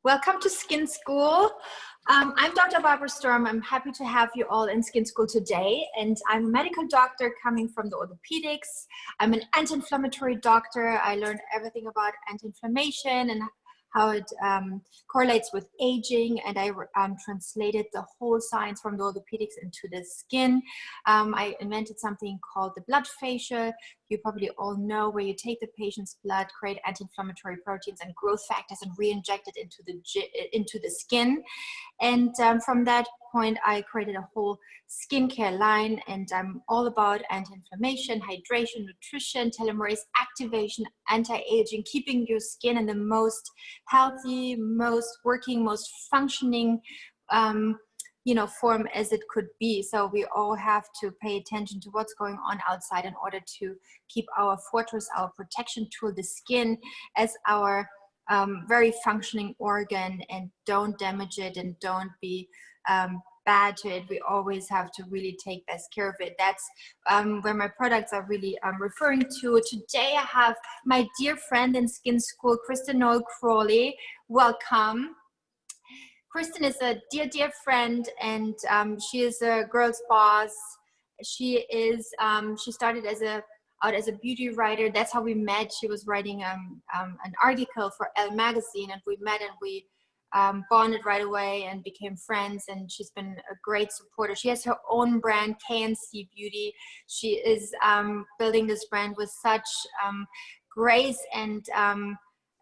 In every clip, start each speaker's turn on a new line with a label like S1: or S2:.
S1: Welcome to Skin School. I'm Dr. Barbara Sturm. I'm happy to have you all in Skin School today. And I'm a medical doctor coming from the orthopedics. I'm an anti-inflammatory doctor. I learned everything about anti-inflammation and how it correlates with aging. And I translated the whole science from the orthopedics into the skin. I invented something called the blood fascia. You probably all know, where you take the patient's blood, create anti-inflammatory proteins and growth factors and re-inject it into the skin. And from that point, I created a whole skincare line, and I'm all about anti-inflammation, hydration, nutrition, telomerase activation, anti-aging, keeping your skin in the most healthy, most working, most functioning form as it could be. So we all have to pay attention to what's going on outside in order to keep our fortress, our protection tool, the skin, as our very functioning organ, and don't damage it and don't be bad to it. We always have to really take best care of it. That's where my products are really referring to. Today I have my dear friend in Skin School, Kristen Noel Crawley. Welcome. Kristen is a dear friend, and she is a girl's boss. She started out as a beauty writer. That's how we met. She was writing an article for Elle magazine, and we met and we bonded right away and became friends. And she's been a great supporter. She has her own brand, KNC Beauty. She is building this brand with such grace and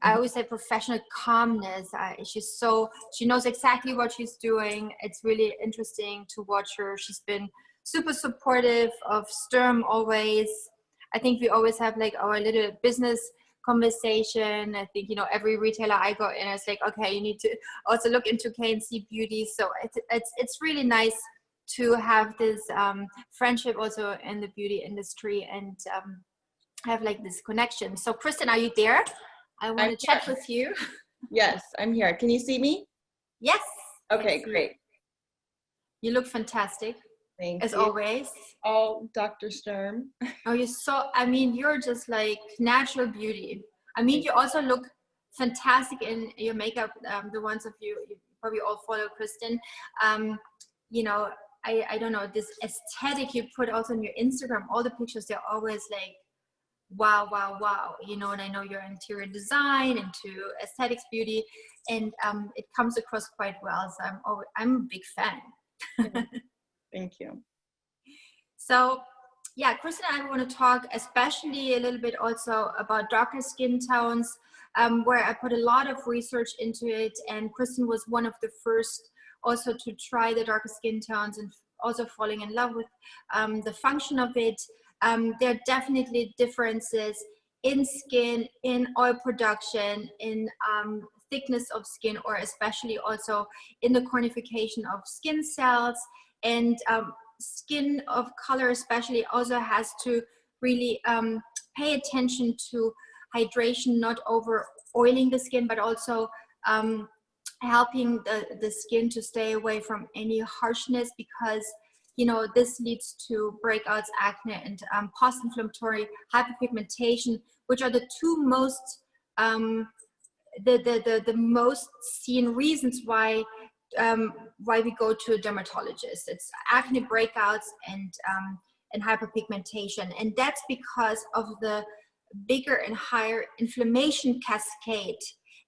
S1: I always say professional calmness. She knows exactly what she's doing. It's really interesting to watch her. She's been super supportive of Sturm always. I think we always have like our little business conversation. I think, every retailer I go in, it's like, okay, you need to also look into KNC Beauty. So it's really nice to have this friendship also in the beauty industry and have like this connection. So Kristen, are you there? I want to chat with you.
S2: Yes, I'm here. Can you see me?
S1: Yes.
S2: Okay, great.
S1: You look fantastic.
S2: Thank
S1: as
S2: you.
S1: Always.
S2: Oh, Dr. Sturm.
S1: Oh, you're just like natural beauty. You also look fantastic in your makeup. The ones of you probably all follow Kristen. I don't know, this aesthetic you put also on your Instagram, all the pictures, they're always like, wow, and I know you're interior design, into aesthetics, beauty, and it comes across quite well. So I'm a big fan.
S2: Thank you.
S1: So yeah, Kristen and I want to talk especially a little bit also about darker skin tones, where I put a lot of research into it, and Kristen was one of the first also to try the darker skin tones and also falling in love with the function of it. There are definitely differences in skin, in oil production, in thickness of skin, or especially also in the cornification of skin cells. And skin of color especially also has to really pay attention to hydration, not over oiling the skin, but also helping the skin to stay away from any harshness, because this leads to breakouts, acne, and post-inflammatory hyperpigmentation, which are the two most the most seen reasons why we go to a dermatologist. It's acne, breakouts, and hyperpigmentation, and that's because of the bigger and higher inflammation cascade,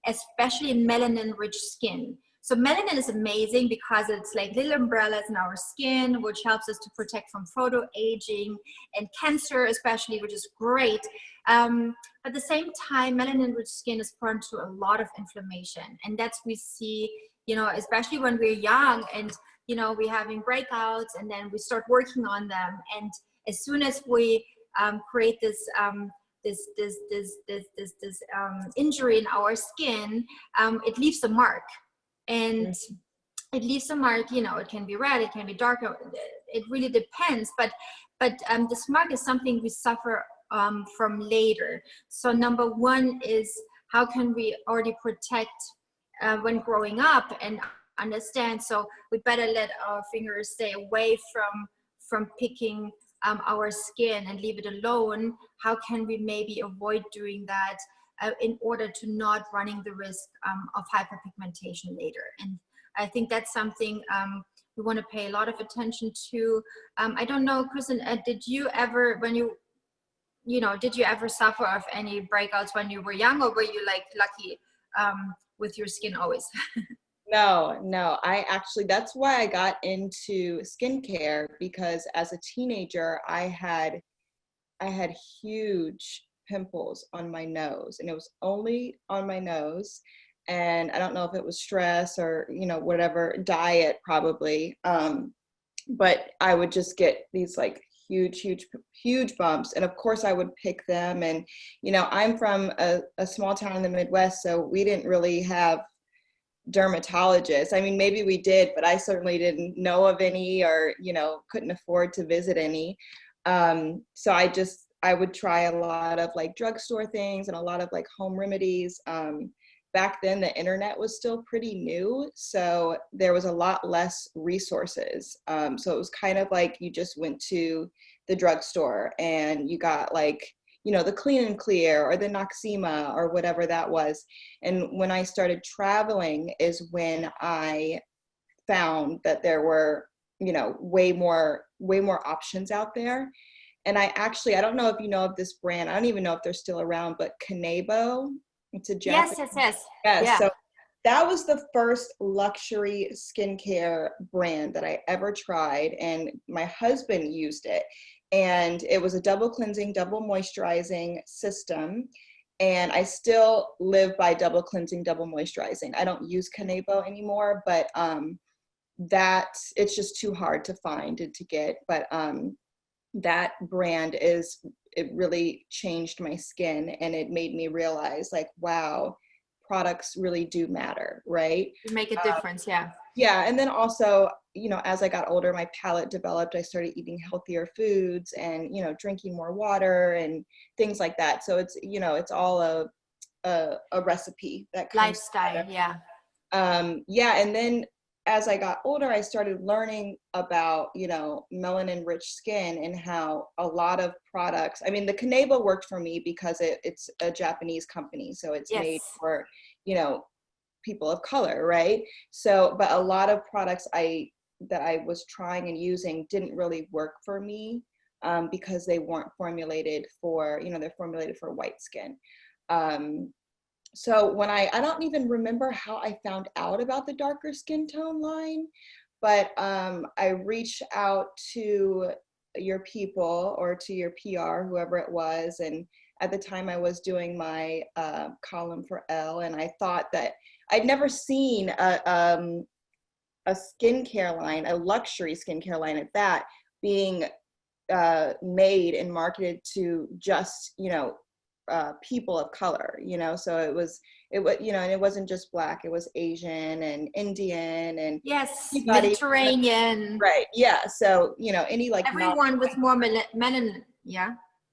S1: especially in melanin-rich skin. So melanin is amazing because it's like little umbrellas in our skin, which helps us to protect from photo-aging and cancer especially, which is great. But at the same time, melanin-rich skin is prone to a lot of inflammation. And that's we see, especially when we're young and, we're having breakouts, and then we start working on them. And as soon as we create this injury in our skin, it leaves a mark. And it leaves a mark, it can be red, it can be darker, it really depends, but this mark is something we suffer from later. So number one is, how can we already protect when growing up and understand? So we better let our fingers stay away from picking our skin and leave it alone. How can we maybe avoid doing that? in order to not running the risk of hyperpigmentation later. And I think that's something we want to pay a lot of attention to. I don't know, Kristen, did you ever, when did you ever suffer of any breakouts when you were young, or were you like lucky with your skin always?
S2: No, I actually, that's why I got into skincare, because as a teenager, I had huge pimples on my nose, and it was only on my nose. And I don't know if it was stress or, whatever, diet probably. But I would just get these like huge bumps. And of course I would pick them. And, I'm from a small town in the Midwest, so we didn't really have dermatologists. I mean, maybe we did, but I certainly didn't know of any, or, couldn't afford to visit any. So I would try a lot of like drugstore things and a lot of like home remedies. Back then the internet was still pretty new, so there was a lot less resources. So it was kind of like you just went to the drugstore and you got like, the Clean and Clear or the Noxema or whatever that was. And when I started traveling is when I found that there were, way more options out there. And I don't know if you know of this brand. I don't even know if they're still around, but Kanebo. It's a Japanese.
S1: Yes.
S2: Yeah. So that was the first luxury skincare brand that I ever tried. And my husband used it. And it was a double cleansing, double moisturizing system. And I still live by double cleansing, double moisturizing. I don't use Kanebo anymore, but that it's just too hard to find and to get. But that brand it really changed my skin, and it made me realize like, wow, products really do matter, right?
S1: You make a difference.
S2: Yeah. And then also, as I got older, my palate developed. I started eating healthier foods and, drinking more water and things like that. So it's, it's all a recipe that comes
S1: lifestyle.
S2: together. And then as I got older, I started learning about, melanin rich skin and how a lot of products, I mean, the Kanebo worked for me because it's a Japanese company. So it's made for, people of color, right? So, but a lot of products that I was trying and using didn't really work for me because they weren't formulated for, they're formulated for white skin. So when I don't even remember how I found out about the darker skin tone line, but I reached out to your people or to your PR, whoever it was. And at the time I was doing my column for Elle, and I thought that I'd never seen a skincare line, a luxury skincare line at that, being made and marketed to just, people of color, so it was, and it wasn't just Black, it was Asian and Indian and
S1: Mediterranean.
S2: Right. Yeah. So, any like
S1: everyone with more melanin.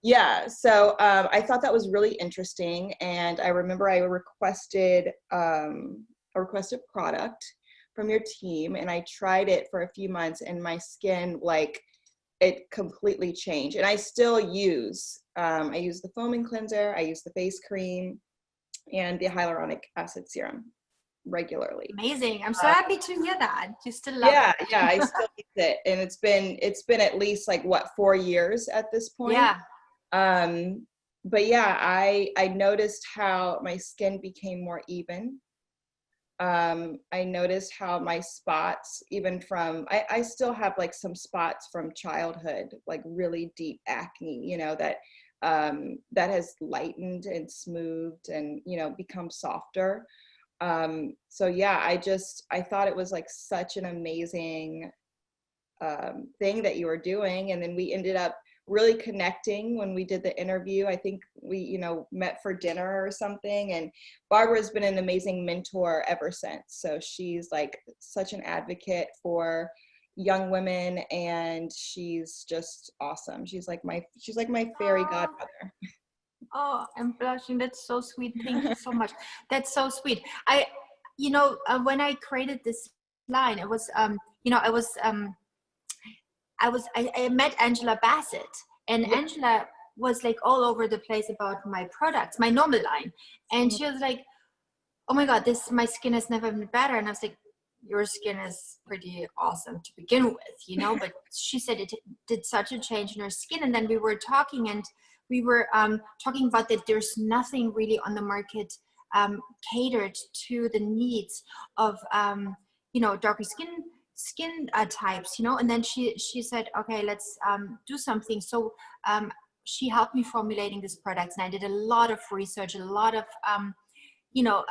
S2: Yeah. So I thought that was really interesting. And I remember I requested product from your team, and I tried it for a few months, and my skin, like, it completely changed. And I still use, I use the foaming cleanser, I use the face cream, and the hyaluronic acid serum regularly.
S1: Amazing. I'm so happy to hear that. You still love it.
S2: Yeah, I still use it. And it's been at least like 4 years at this point.
S1: Yeah.
S2: But yeah, I noticed how my skin became more even. I noticed how my spots, even from, I still have like some spots from childhood, like really deep acne, that has lightened and smoothed and, become softer. So yeah, I thought it was like such an amazing thing that you were doing. And then we ended up really connecting when we did the interview. I think we, met for dinner or something, and Barbara's been an amazing mentor ever since. So she's like such an advocate for young women, and she's just awesome. She's like my fairy godmother.
S1: Oh, I'm blushing. That's so sweet. Thank you so much. That's so sweet. When I created this line, it was, I met Angela Bassett, and Angela was like all over the place about my products, my normal line. And she was like, oh my God, my skin has never been better. And I was like, your skin is pretty awesome to begin with, you know, but she said it did such a change in her skin. And then we were talking, and we were talking about that there's nothing really on the market catered to the needs of, you know, darker skin types, you know. And then she said, okay, let's do something. So she helped me formulating these products, and I did a lot of research, a lot of you know,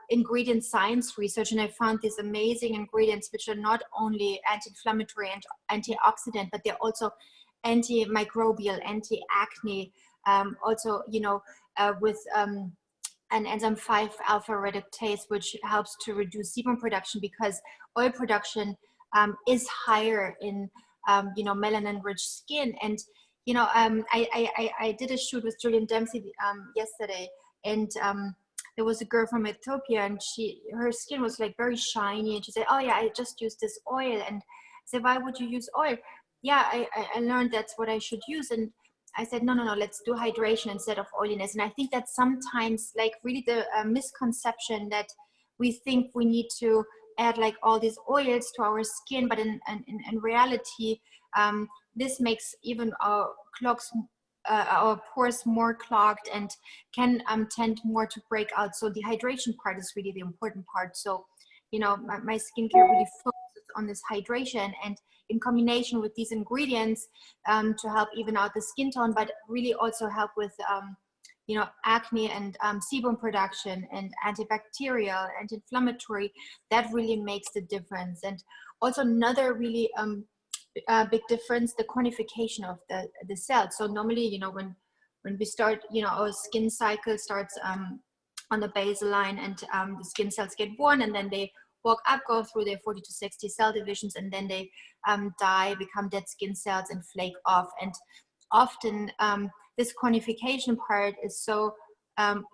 S1: ingredient science research, and I found these amazing ingredients which are not only anti-inflammatory and antioxidant, but they're also antimicrobial, anti-acne, also, you know, with an enzyme 5 alpha reductase, which helps to reduce sebum production, because oil production is higher in, you know, melanin-rich skin. And, you know, I did a shoot with Julian Dempsey yesterday, and there was a girl from Ethiopia, and her skin was like very shiny, and she said, oh yeah, I just used this oil. And I said, why would you use oil? Yeah, I learned that's what I should use. And I said, no, let's do hydration instead of oiliness. And I think that sometimes, like, really the misconception that we think we need to add like all these oils to our skin, but in reality, this makes even our pores more clogged and can tend more to break out. So the hydration part is really the important part. So, you know, my skincare really focuses on this hydration, and in combination with these ingredients to help even out the skin tone, but really also help with, you know, acne and sebum production and antibacterial, anti-inflammatory. That really makes the difference. And also another really big difference, the quantification of the cells. So normally, you know, when we start, you know, our skin cycle starts on the basal line, and the skin cells get born, and then they walk up, go through their 40 to 60 cell divisions, and then they die, become dead skin cells, and flake off. And often this quantification part is so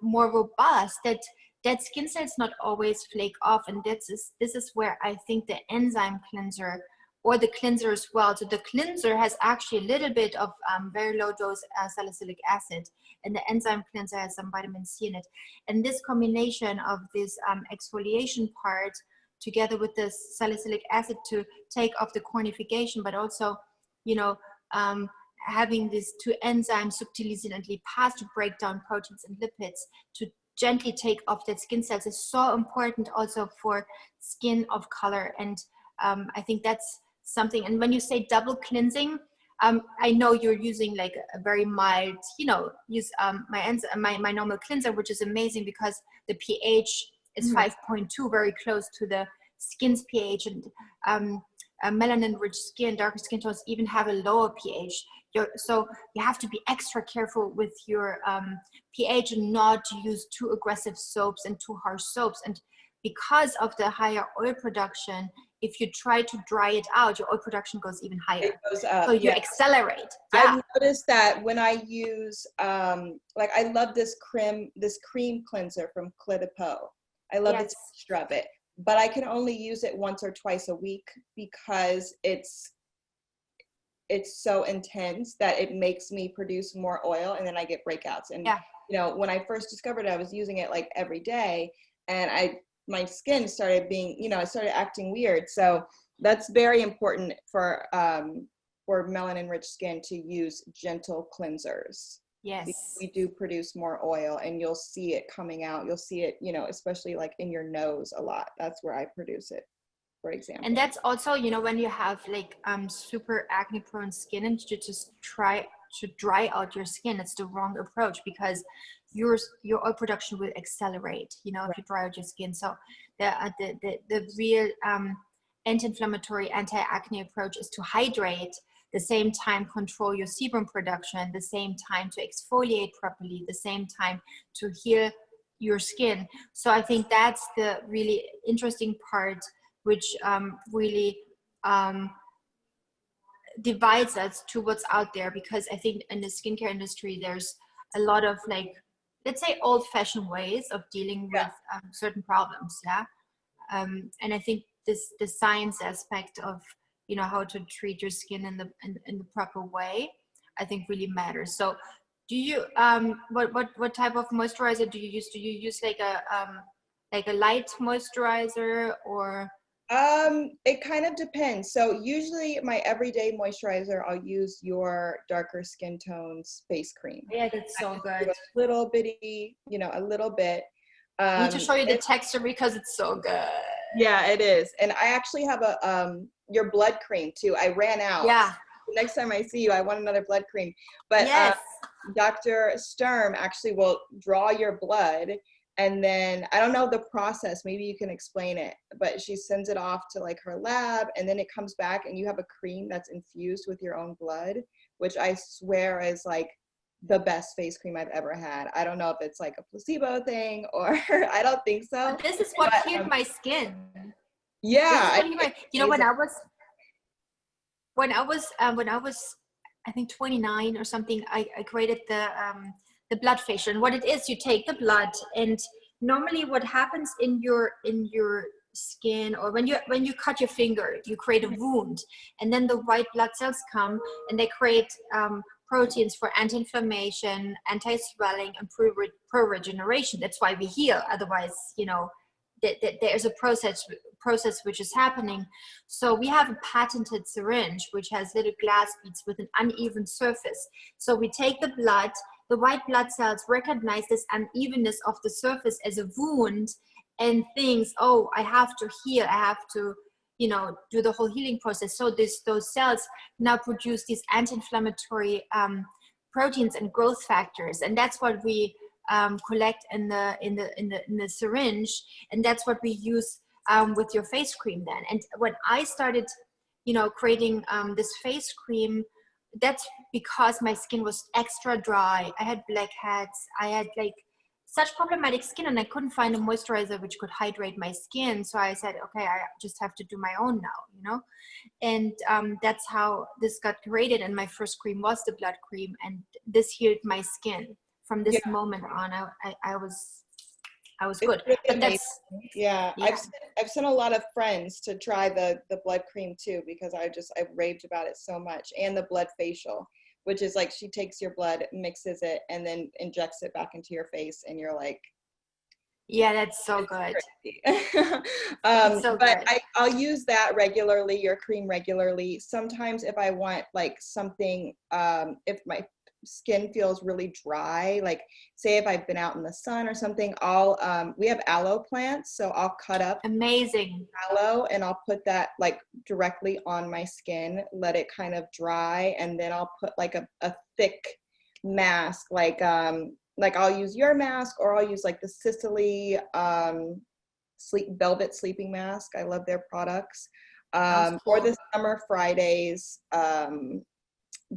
S1: more robust that dead skin cells not always flake off. And this is where I think the enzyme cleanser, or the cleanser as well. So the cleanser has actually a little bit of very low dose salicylic acid, and the enzyme cleanser has some vitamin C in it. And this combination of this exfoliation part together with the salicylic acid to take off the cornification, but also, you know, having these two enzymes, subtilisin and lipase, to break down proteins and lipids to gently take off that skin cells is so important also for skin of color. And I think that's something. And when you say double cleansing, I know you're using like a very mild, you know, use my normal cleanser, which is amazing because the pH is 5.2, very close to the skin's pH. And melanin-rich skin, darker skin tones even have a lower pH. So you have to be extra careful with your pH and not to use too aggressive soaps and too harsh soaps. And because of the higher oil production, if you try to dry it out, your oil production goes even higher.
S2: It goes up,
S1: so you accelerate. Yeah.
S2: I've noticed that when I use, like, I love this cream cleanser from Clé de Peau. I love the texture of it, but I can only use it once or twice a week because it's so intense that it makes me produce more oil, and then I get breakouts. And you know, when I first discovered it, I was using it like every day, and my skin started being, you know, it started acting weird. So that's very important for melanin-rich skin to use gentle cleansers.
S1: Yes.
S2: We do produce more oil, and you'll see it coming out. You'll see it, you know, especially like in your nose a lot. That's where I produce it, for example.
S1: And that's also, you know, when you have like super acne prone skin and you just try to dry out your skin, it's the wrong approach because your oil production will accelerate, you know, if you dry out your skin. So the real anti-inflammatory, anti-acne approach is to hydrate, the same time control your sebum production, the same time to exfoliate properly, the same time to heal your skin. So I think that's the really interesting part, which really divides us to what's out there, because I think in the skincare industry, there's a lot of, like, let's say, old-fashioned ways of dealing with certain problems. And I think the science aspect of, you know, how to treat your skin in the proper way, I think really matters. So Do you what type of moisturizer do you use? Do you use like a light moisturizer or?
S2: It kind of depends. So usually my everyday moisturizer, I'll use your darker skin tones face cream.
S1: Yeah, that's so good.
S2: A little bitty, you know, a little bit.
S1: I need to show you the texture because it's so good.
S2: Yeah, it is. And I actually have a your blood cream too. I ran out.
S1: Yeah.
S2: So next time I see you, I want another blood cream. But
S1: yes.
S2: Dr. Sturm actually will draw your blood. And then I don't know the process, maybe you can explain it, but she sends it off to like her lab and then it comes back and you have a cream that's infused with your own blood, which I swear is like the best face cream I've ever had. I don't know if it's like a placebo thing or I don't think so.
S1: But this is what healed my skin.
S2: Yeah.
S1: You know, when I was I think 29 or something, I created the blood facial. And what it is, you take the blood, and normally what happens in your skin, or when you cut your finger, you create a wound, and then the white blood cells come and they create proteins for anti-inflammation, anti-swelling, and pro-regeneration. That's why we heal. Otherwise, you know, there's a process which is happening. So we have a patented syringe which has little glass beads with an uneven surface. So we take the blood. The white blood cells recognize this unevenness of the surface as a wound and thinks, oh, I have to heal. I have to, you know, do the whole healing process. So those cells now produce these anti-inflammatory proteins and growth factors, and that's what we collect in the syringe, and that's what we use with your face cream then. And when I started, you know, creating this face cream, that's because my skin was extra dry. I had blackheads. I had like such problematic skin, and I couldn't find a moisturizer which could hydrate my skin. So I said, okay, I just have to do my own now, you know? And that's how this got created. And my first cream was the blood cream, and this healed my skin. From this moment on, I was good.
S2: Really
S1: but that's,
S2: yeah. I've sent a lot of friends to try the blood cream too, because I've raved about it so much. And the blood facial, which is like she takes your blood, mixes it, and then injects it back into your face, and you're like,
S1: yeah, that's so good.
S2: So but good. I'll use that regularly, your cream regularly. Sometimes if I want like something, if my skin feels really dry, like say if I've been out in the sun or something, I'll we have aloe plants, so I'll cut up
S1: amazing
S2: aloe and I'll put that like directly on my skin, let it kind of dry, and then I'll put like a thick mask, like I'll use your mask, or I'll use like the Sicily velvet sleeping mask. I love their products. Cool. Or the Summer Fridays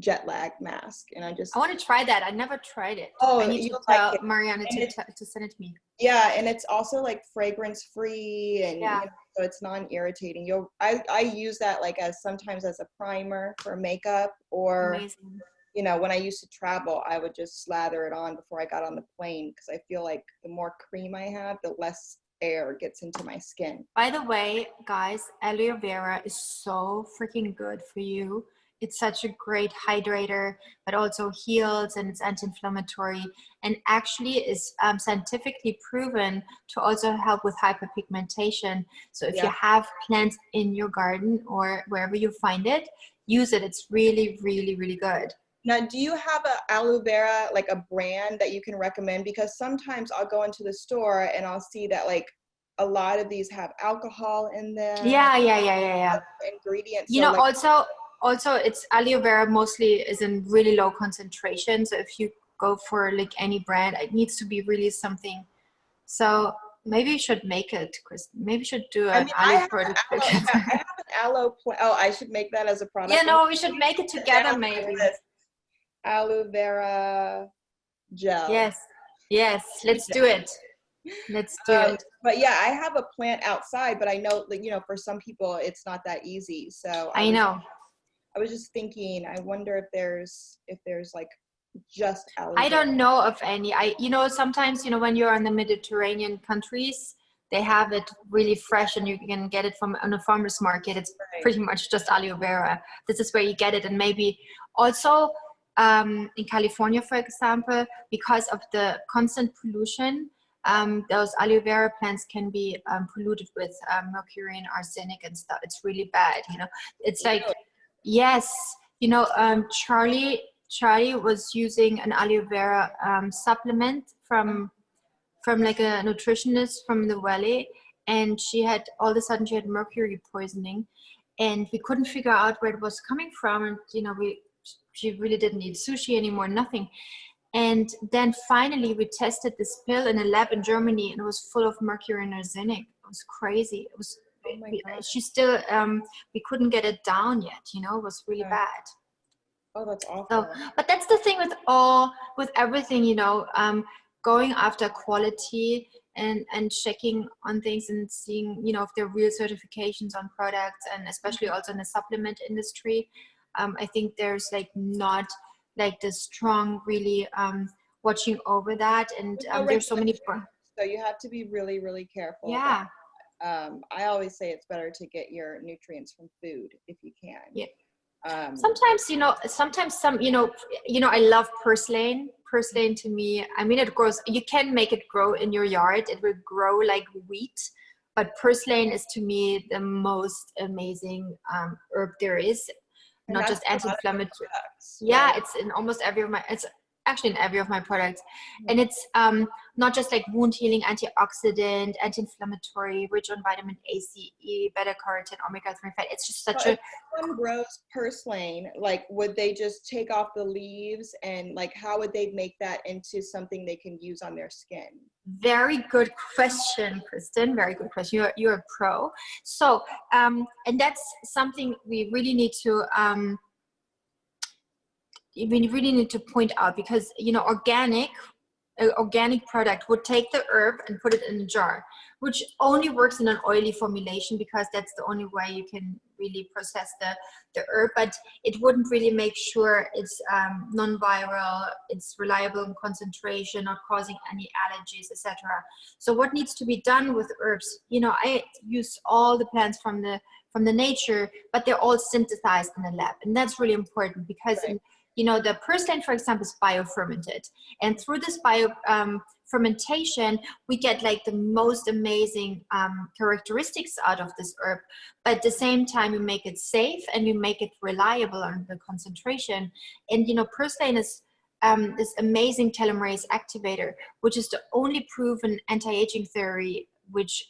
S2: jet lag mask, and I
S1: want to try that. I never tried it.
S2: Oh,
S1: I need to tell Mariana to send it to me.
S2: Yeah, and it's also like fragrance free, and
S1: yeah.
S2: You know, so it's non-irritating. I use that like sometimes as a primer for makeup, or
S1: amazing.
S2: You know, when I used to travel, I would just slather it on before I got on the plane, because I feel like the more cream I have, the less air gets into my skin.
S1: By the way, guys, aloe vera is so freaking good for you. It's such a great hydrator, but also heals, and it's anti-inflammatory, and actually is scientifically proven to also help with hyperpigmentation. So if you have plants in your garden or wherever you find it, use it. It's really, really, really good.
S2: Now, do you have a aloe vera, like a brand that you can recommend? Because sometimes I'll go into the store and I'll see that like a lot of these have alcohol in them.
S1: Yeah.
S2: Ingredients.
S1: You know, like, also it's aloe vera mostly is in really low concentration. So if you go for like any brand, it needs to be really something. So maybe you should make it, Kristen. Maybe you should do an aloe product.
S2: I have an aloe I should make that as a product.
S1: Yeah, no, we should make it together maybe.
S2: Aloe vera gel.
S1: Yes, let's do it. Let's do it.
S2: But yeah, I have a plant outside, but I know, like, you know, for some people it's not that easy. So
S1: I know.
S2: I was just thinking, I wonder if there's like just aloe vera.
S1: I don't know of any. You know, sometimes, you know, when you're in the Mediterranean countries, they have it really fresh, and you can get it from on a farmer's market. It's pretty much just aloe vera. This is where you get it. And maybe also in California, for example, because of the constant pollution. Those aloe vera plants can be polluted with mercury and arsenic and stuff. It's really bad, you know. It's like, yes, you know, Charlie was using an aloe vera supplement from like a nutritionist from the valley, and all of a sudden she had mercury poisoning, and we couldn't figure out where it was coming from. And you know, she really didn't eat sushi anymore, nothing. And then finally we tested this pill in a lab in Germany, and it was full of mercury and arsenic. It was crazy. It was, she still, we couldn't get it down yet, you know. It was really bad.
S2: Oh, that's awful.
S1: So, but that's the thing with everything, you know, going after quality and checking on things and seeing, you know, if there are real certifications on products, and especially also in the supplement industry. I think there's like not like the strong really watching over that, and there's so many.
S2: So you have to be really, really careful.
S1: Yeah.
S2: I always say it's better to get your nutrients from food if you can.
S1: Yeah. Sometimes, you know, I love purslane. Purslane to me, I mean, it grows, you can make it grow in your yard. It will grow like wheat, but purslane is to me the most amazing herb there is. And not just anti-inflammatory. Yeah, right? It's in almost it's actually in every of my products. And it's not just like wound healing, antioxidant, anti-inflammatory, rich on vitamin A, C, E, beta-carotene, omega-3 fat. It's just such
S2: if someone grows purslane, like would they just take off the leaves, and like how would they make that into something they can use on their skin?
S1: Very good question, Kristen. Very good question. You're a pro. So, and that's something we really need to point out, because, you know, organic product would take the herb and put it in a jar, which only works in an oily formulation, because that's the only way you can really process the herb, but it wouldn't really make sure it's non-viral, it's reliable in concentration, not causing any allergies, etc. So what needs to be done with herbs, you know, I use all the plants from the nature, but they're all synthesized in the lab, and that's really important, because you know, the purslane, for example, is biofermented, and through this fermentation, we get like the most amazing characteristics out of this herb. But at the same time, we make it safe and we make it reliable on the concentration. And you know, purslane is this amazing telomerase activator, which is the only proven anti-aging theory, which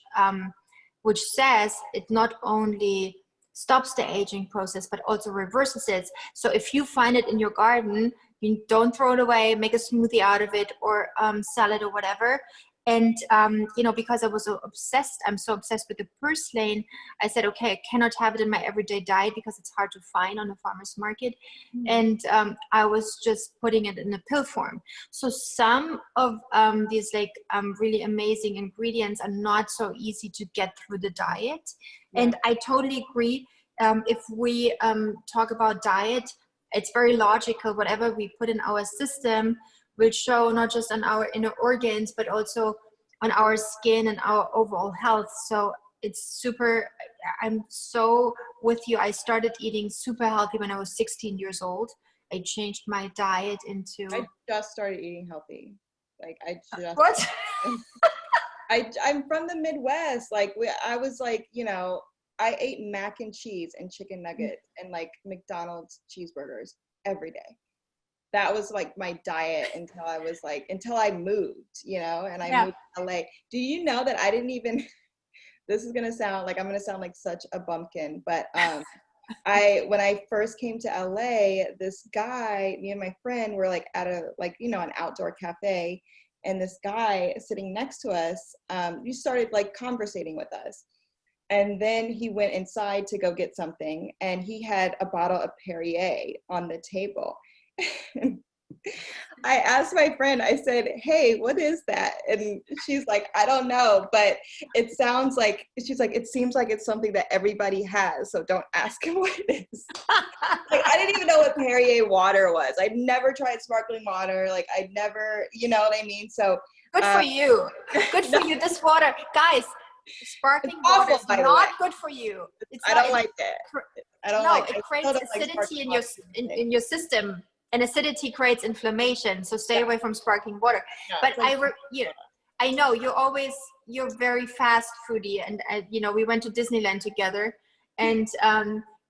S1: says it not only stops the aging process, but also reverses it. So if you find it in your garden, you don't throw it away, make a smoothie out of it, or sell it or whatever. And, you know, because I was I'm so obsessed with the purslane, I said, okay, I cannot have it in my everyday diet because it's hard to find on the farmer's market. And I was just putting it in a pill form. So some of these like really amazing ingredients are not so easy to get through the diet. And I totally agree. If we talk about diet, it's very logical. Whatever we put in our system will show not just on our inner organs, but also on our skin and our overall health. So it's super, I'm so with you. I started eating super healthy when I was 16 years old. I changed my diet into...
S2: I just started eating healthy. Like I just...
S1: What?
S2: I'm from the Midwest. Like I was like, you know, I ate mac and cheese and chicken nuggets and like McDonald's cheeseburgers every day. That was like my diet until I moved, you know, and I moved to LA. Do you know that I didn't even, this is going to sound like, I'm going to sound like such a bumpkin, but when I first came to LA, this guy, me and my friend were like at a, like, you know, an outdoor cafe, and this guy sitting next to us, he started like conversating with us. And then he went inside to go get something, and he had a bottle of Perrier on the table. I asked my friend, I said, hey, what is that? And she's like, I don't know, but it sounds like, she's like, it seems like it's something that everybody has, so don't ask him what it is. Like, I didn't even know what Perrier water was. I'd never tried sparkling water. Like, I'd never, you know what I mean? So
S1: good for you. Good for you. This water, guys, sparkling water is not good for you.
S2: I don't like it. I don't like it.
S1: It creates acidity in your system. And acidity creates inflammation, so stay away from sparkling water.
S2: Yeah,
S1: But
S2: like,
S1: I know you're very fast foodie, and you know, we went to Disneyland together, and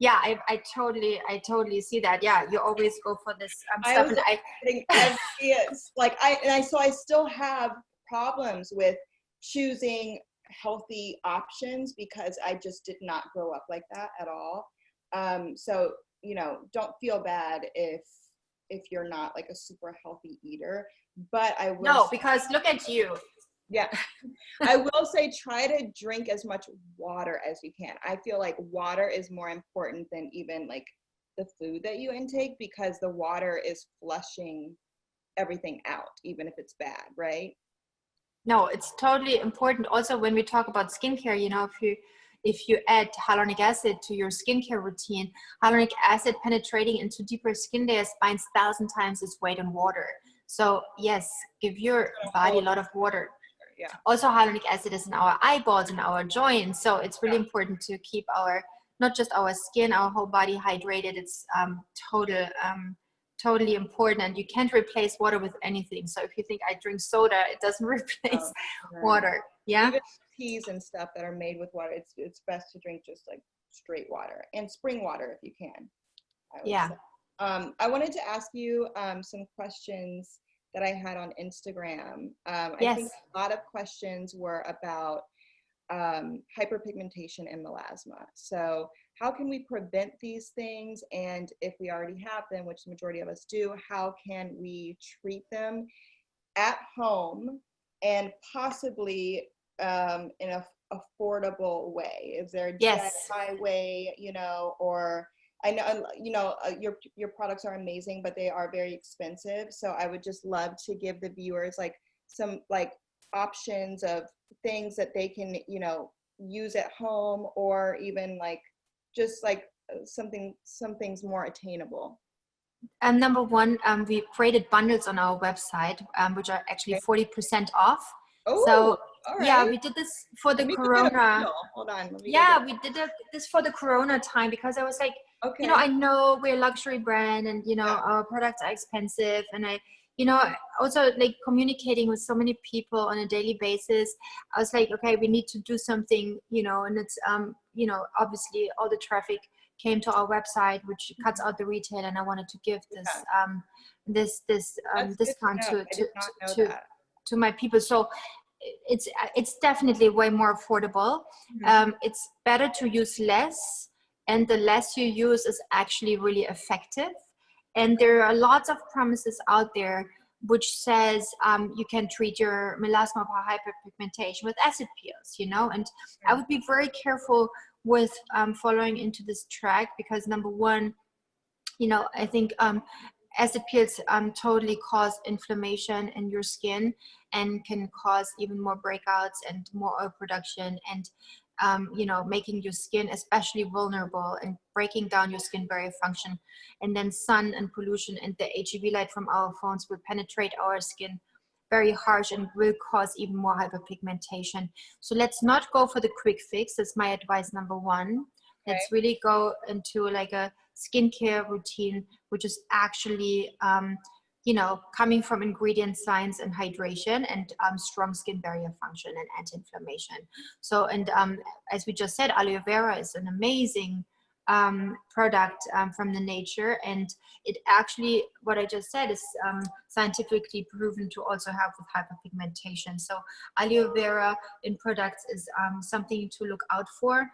S1: yeah, I totally see that. Yeah, you always go for this stuff, and
S2: so I still have problems with choosing healthy options because I just did not grow up like that at all. So, you know, don't feel bad if you're not like a super healthy eater, but I will.
S1: No, because look at you.
S2: Yeah. I will say try to drink as much water as you can. I feel like water is more important than even like the food that you intake, because the water is flushing everything out, even if it's bad, right?
S1: No, it's totally important. Also, when we talk about skincare, you know, if you add hyaluronic acid to your skincare routine, hyaluronic acid penetrating into deeper skin layers binds 1,000 times its weight in water. So yes, give your body a lot of water.
S2: Yeah.
S1: Also, hyaluronic acid is in our eyeballs and our joints, so it's really important to keep not just our skin, our whole body hydrated. It's totally important, and you can't replace water with anything. So if you think I drink soda, it doesn't replace water. Yeah.
S2: Even teas and stuff that are made with water, it's best to drink just like straight water and spring water if you can.
S1: Yeah.
S2: I wanted to ask you some questions that I had on Instagram.
S1: Yes.
S2: I think a lot of questions were about hyperpigmentation and melasma. So how can we prevent these things? And if we already have them, which the majority of us do, how can we treat them at home and possibly in an affordable way? Is there a DIY way, you know, or I know, you know, your products are amazing, but they are very expensive. So I would just love to give the viewers like some like options of things that they can, you know, use at home, or even like just like some things more attainable.
S1: Number one, we created bundles on our website, which are actually 40% off.
S2: Oh,
S1: so
S2: all right.
S1: Yeah, we did this for the Corona.
S2: Hold on.
S1: Yeah, we did this for the Corona time, because I was like, you know, I know we're a luxury brand, and you know, our products are expensive, and you know, also like communicating with so many people on a daily basis, I was like, okay, we need to do something, you know, and it's you know, obviously all the traffic came to our website, which cuts out the retail, and I wanted to give this discount to my people. So it's definitely way more affordable. It's better to use less, and the less you use is actually really effective. And there are lots of promises out there which says you can treat your melasma or hyperpigmentation with acid peels, you know, and I would be very careful with following into this track, because number one, you know, I think acid peels totally cause inflammation in your skin and can cause even more breakouts and more oil production, and you know, making your skin especially vulnerable and breaking down your skin barrier function. And then sun and pollution and the HUV light from our phones will penetrate our skin very harsh and will cause even more hyperpigmentation. So let's not go for the quick fix. That's my advice number one. Let's really go into like a skincare routine, which is actually, you know, coming from ingredient science and hydration, and strong skin barrier function and anti-inflammation. So, and as we just said, aloe vera is an amazing product from the nature, and it actually, what I just said, is scientifically proven to also help with hyperpigmentation. So aloe vera in products is something to look out for.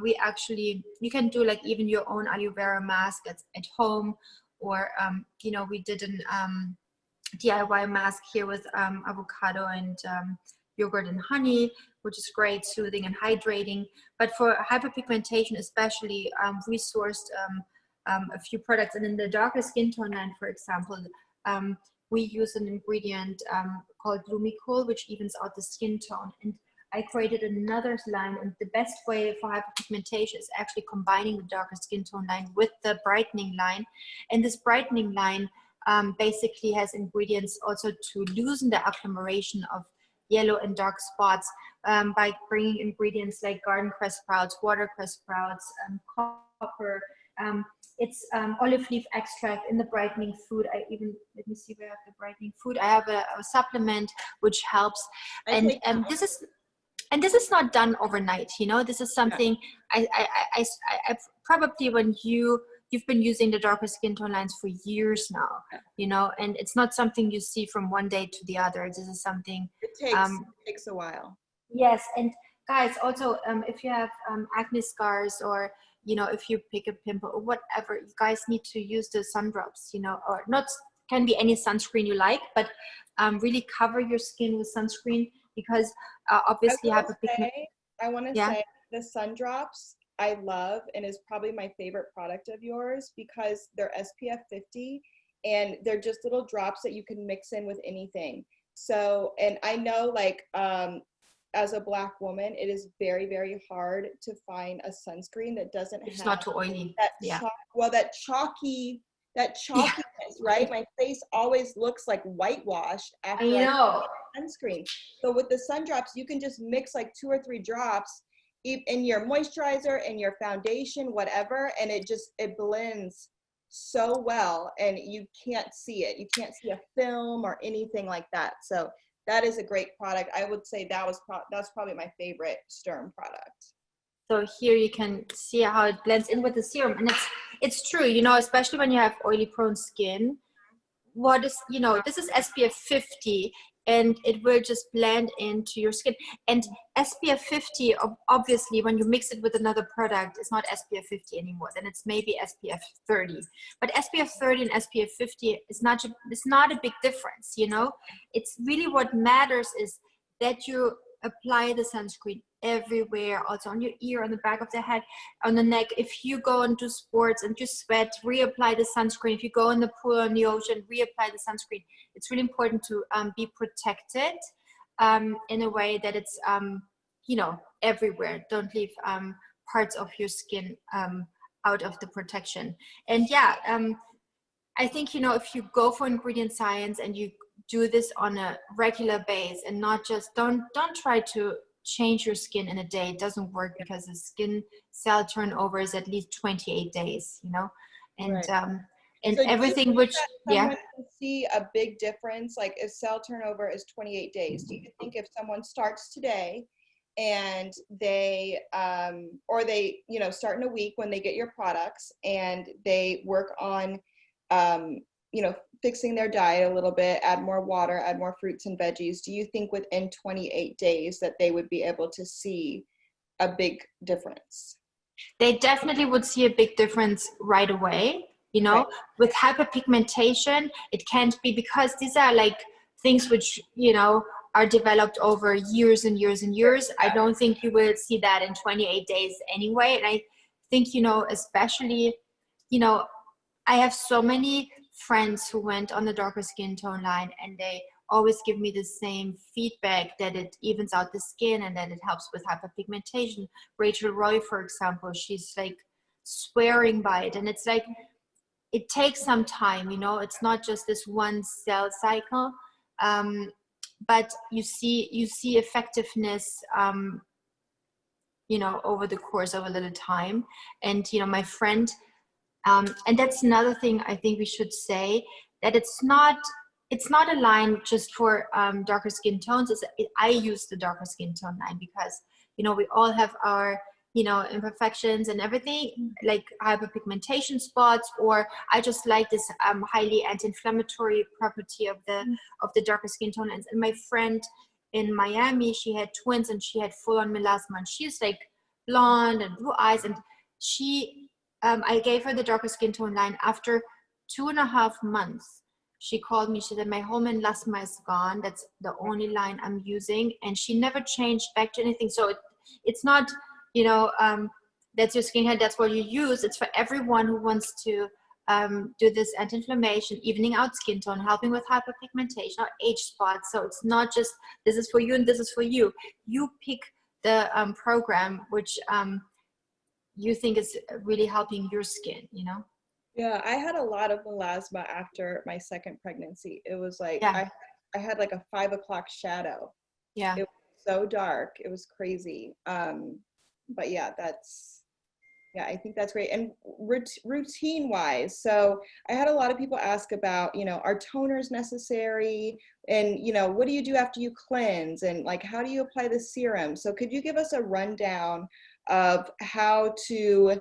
S1: We actually, you can do like even your own aloe vera mask at home, or you know, we did an DIY mask here with avocado and yogurt and honey, which is great, soothing and hydrating. But for hyperpigmentation especially, we sourced a few products, and in the darker skin tone line, for example, we use an ingredient called Lumicol, which evens out the skin tone. And I created another line, and the best way for hyperpigmentation is actually combining the darker skin tone line with the brightening line. And this brightening line basically has ingredients also to loosen the agglomeration of yellow and dark spots by bringing ingredients like garden cress sprouts, watercress sprouts, copper, It's olive leaf extract in the Brightening Food. Let me see where I have the Brightening Food. I have a supplement which helps. And this is not done overnight, you know. This is something I probably when you've been using the darker skin tone lines for years now, you know, and it's not something you see from one day to the other. This is something
S2: it takes a while.
S1: Yes, and guys, also if you have acne scars, or you know, if you pick a pimple or whatever, you guys need to use the sun drops, you know, or not, can be any sunscreen you like, but really cover your skin with sunscreen, because obviously
S2: I want to say the sun drops I love, and is probably my favorite product of yours, because they're SPF 50 and they're just little drops that you can mix in with anything. So, and I know, like, as a Black woman, it is very, very hard to find a sunscreen that doesn't
S1: it's not too oily.
S2: That chalkiness, right? My face always looks like whitewashed after I put sunscreen. So with the sun drops, you can just mix like 2 or 3 drops in your moisturizer and your foundation, whatever, and it blends so well, and you can't see it. You can't see a film or anything like that. So that is a great product. I would say that's probably my favorite Sturm product.
S1: So here you can see how it blends in with the serum, and it's true, you know, especially when you have oily prone skin. You know, this is SPF 50, and it will just blend into your skin. And SPF 50, obviously, when you mix it with another product, it's not SPF 50 anymore. Then it's maybe SPF 30. But SPF 30 and SPF 50 is not a big difference, you know. It's really, what matters is that you apply the sunscreen everywhere, also on your ear, on the back of the head, on the neck. If you go and do sports and you sweat, reapply the sunscreen. If you go in the pool or in the ocean, reapply the sunscreen. It's really important to be protected in a way that it's, you know, everywhere. Don't leave parts of your skin out of the protection. And yeah, I think, you know, if you go for ingredient science and you do this on a regular base, and not just, don't try to change your skin in a day. It doesn't work, because the skin cell turnover is at least 28 days, you know. And and so everything, which
S2: can see a big difference, like if cell turnover is 28 days, do you think if someone starts today and they or they, you know, start in a week when they get your products, and they work on you know, fixing their diet a little bit, add more water, add more fruits and veggies, do you think within 28 days that they would be able to see a big difference?
S1: They definitely would see a big difference right away, you know. Right. With hyperpigmentation, it can't be, because these are like things which, you know, are developed over years and years and years. I don't think you will see that in 28 days anyway. And I think, you know, especially, you know, I have so many friends who went on the darker skin tone line, and they always give me the same feedback, that it evens out the skin and that it helps with hyperpigmentation. Rachel Roy, for example, she's like swearing by it, and it's like, it takes some time, you know. It's not just this one cell cycle, but you see effectiveness, you know, over the course of a little time. And you know, my friend, and that's another thing I think we should say, that it's not a line just for darker skin tones. I use the darker skin tone line because, you know, we all have our, you know, imperfections and everything, like hyperpigmentation spots, or I just like this highly anti-inflammatory property of the darker skin tone lines. And my friend in Miami, she had twins, and she had full-on melasma, and she's like blonde and blue eyes, and she I gave her the darker skin tone line. After 2.5 months, she called me. She said, my whole melasma is gone. That's the only line I'm using. And she never changed back to anything. So it's not, you know, that's your skincare, that's what you use. It's for everyone who wants to do this anti-inflammation, evening out skin tone, helping with hyperpigmentation or age spots. So it's not just, this is for you and this is for you. You pick the program which you think is really helping your skin, you know?
S2: Yeah, I had a lot of melasma after my second pregnancy. It was like, I had like a 5 o'clock shadow.
S1: Yeah.
S2: It was so dark. It was crazy. But yeah, Yeah, I think that's great. And routine wise, so I had a lot of people ask about, are toners necessary? And, what do you do after you cleanse? And like, how do you apply the serum? So could you give us a rundown of how to,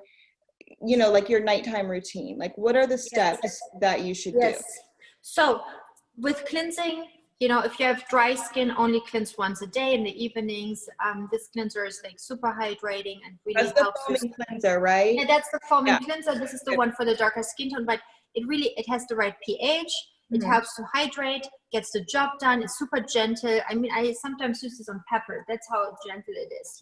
S2: like your nighttime routine? Like, what are the steps that you should do?
S1: So with cleansing, if you have dry skin, only cleanse once a day in the evenings. This cleanser is like super hydrating and really helps.
S2: That's the foaming cleanser, right?
S1: Yeah, that's the foaming cleanser. This is the one for the darker skin tone, but it has the right pH. It helps to hydrate, gets the job done. It's super gentle. I mean, I sometimes use this on pepper. That's how gentle it is,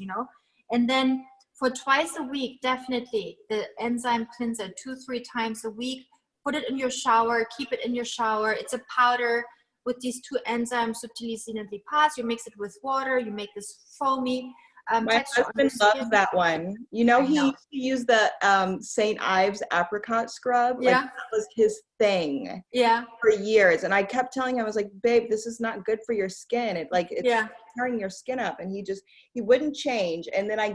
S1: And then for twice a week, definitely the enzyme cleanser 2-3 times a week. Put it in your shower. Keep it in your shower. It's a powder with these 2 enzymes, subtilisine and lipase. You mix it with water. You make this foamy
S2: my husband loves that one. He used to use the St. Ives apricot scrub. Like, that was his thing. For years. And I kept telling him, I was like, babe, this is not good for your skin. It's tearing your skin up. And he wouldn't change. And then I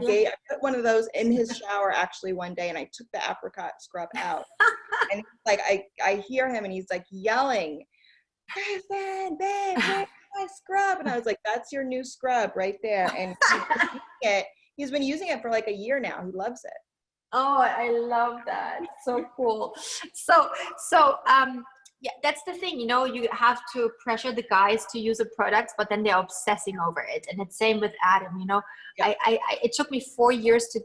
S2: put one of those in his shower actually one day, and I took the apricot scrub out. And like I hear him and he's like yelling, Kristen, babe, where's my scrub? And I was like, that's your new scrub right there. And he's been using it for like a year now. He loves it.
S1: Oh, I love that. So cool. So yeah, that's the thing, you have to pressure the guys to use a product, but then they're obsessing over it. And it's same with Adam, it took me 4 years to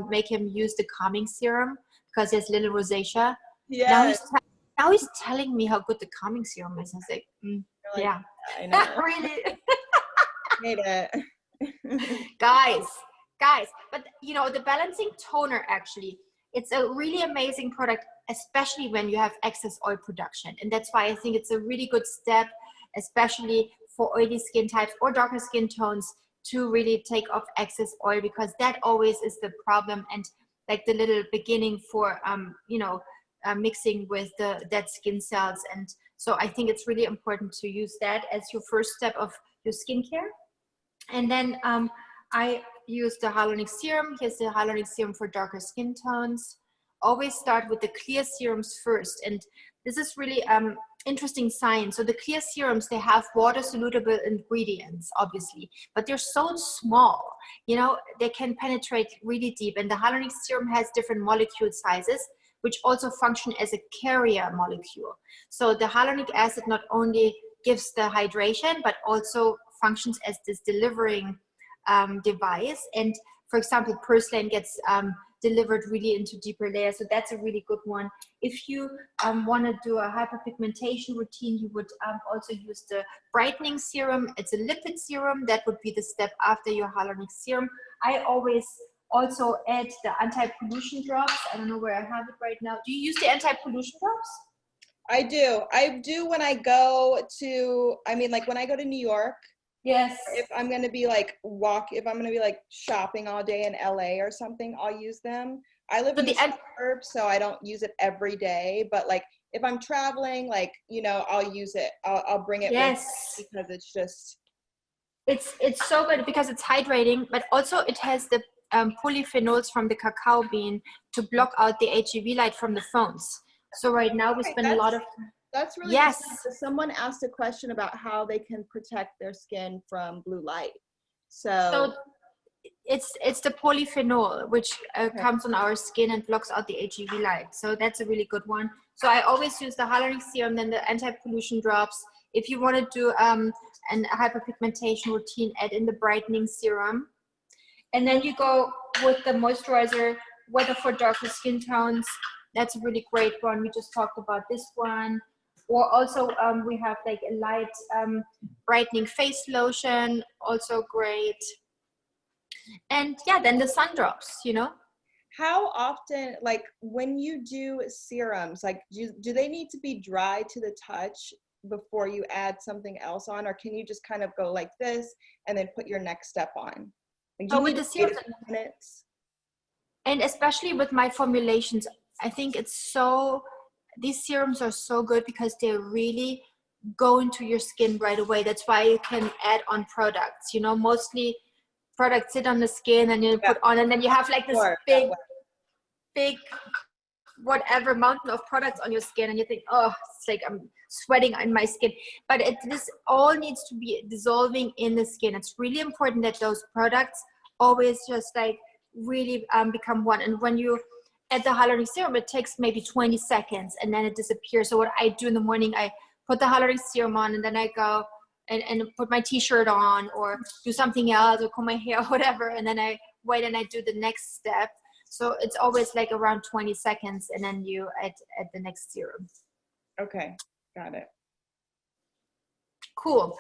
S1: make him use the calming serum because he has little rosacea. Now he's telling me how good the calming serum is. I was like, yeah,
S2: I know.
S1: Really.
S2: Made it.
S1: guys, but the balancing toner, actually, it's a really amazing product, especially when you have excess oil production. And that's why I think it's a really good step, especially for oily skin types or darker skin tones, to really take off excess oil, because that always is the problem. And like the little beginning for, mixing with the dead skin cells. And so I think it's really important to use that as your first step of your skincare. And then I use the Hyaluronic Serum. Here's the Hyaluronic Serum for darker skin tones. Always start with the clear serums first. And this is really interesting science. So the clear serums, they have water soluble ingredients, obviously, but they're so small, they can penetrate really deep. And the Hyaluronic Serum has different molecule sizes, which also function as a carrier molecule. So the hyaluronic acid not only gives the hydration, but also functions as this delivering device. And for example, purslane gets delivered really into deeper layers. So that's a really good one. If you want to do a hyperpigmentation routine, you would also use the Brightening Serum. It's a lipid serum. That would be the step after your hyaluronic serum. I always also add the anti-pollution drops. I don't know where I have it right now. Do you use the anti-pollution drops?
S2: I do when I go to, when I go to New York.
S1: Yes.
S2: If I'm going to be if I'm going to be like shopping all day in LA or something, I'll use them. I live in the suburbs, so I don't use it every day. But like if I'm traveling, I'll use it. I'll bring it with me because it's just.
S1: It's so good because it's hydrating, but also it has the polyphenols from the cacao bean to block out the HEV light from the phones. So right now we spend a lot of time.
S2: That's really good. Someone asked a question about how they can protect their skin from blue light. So
S1: it's the polyphenol which comes on our skin and blocks out the HEV light. So that's a really good one. So I always use the hyaluronic serum, then the anti-pollution drops. If you want to do an hyperpigmentation routine, add in the brightening serum. And then you go with the moisturizer, whether for darker skin tones. That's a really great one. We just talked about this one. Or also we have like a light brightening face lotion, also great. And yeah, then the sun drops,
S2: How often, when you do serums, do they need to be dry to the touch before you add something else on? Or can you just kind of go like this and then put your next step on?
S1: With the serums, and especially with my formulations, I think these serums are so good because they really go into your skin right away. That's why you can add on products. Mostly products sit on the skin and you put on, and then you have like this big big whatever mountain of products on your skin, and you think, oh, it's like I'm sweating on my skin, but this all needs to be dissolving in the skin. It's really important that those products always just like really become one. And when you add the hyaluronic serum, it takes maybe 20 seconds and then it disappears. So what I do in the morning, I put the hyaluronic serum on, and then I go and put my t-shirt on or do something else or comb my hair or whatever, and then I wait and I do the next step. So it's always like around 20 seconds, and then you add the next serum.
S2: Okay, got it.
S1: Cool.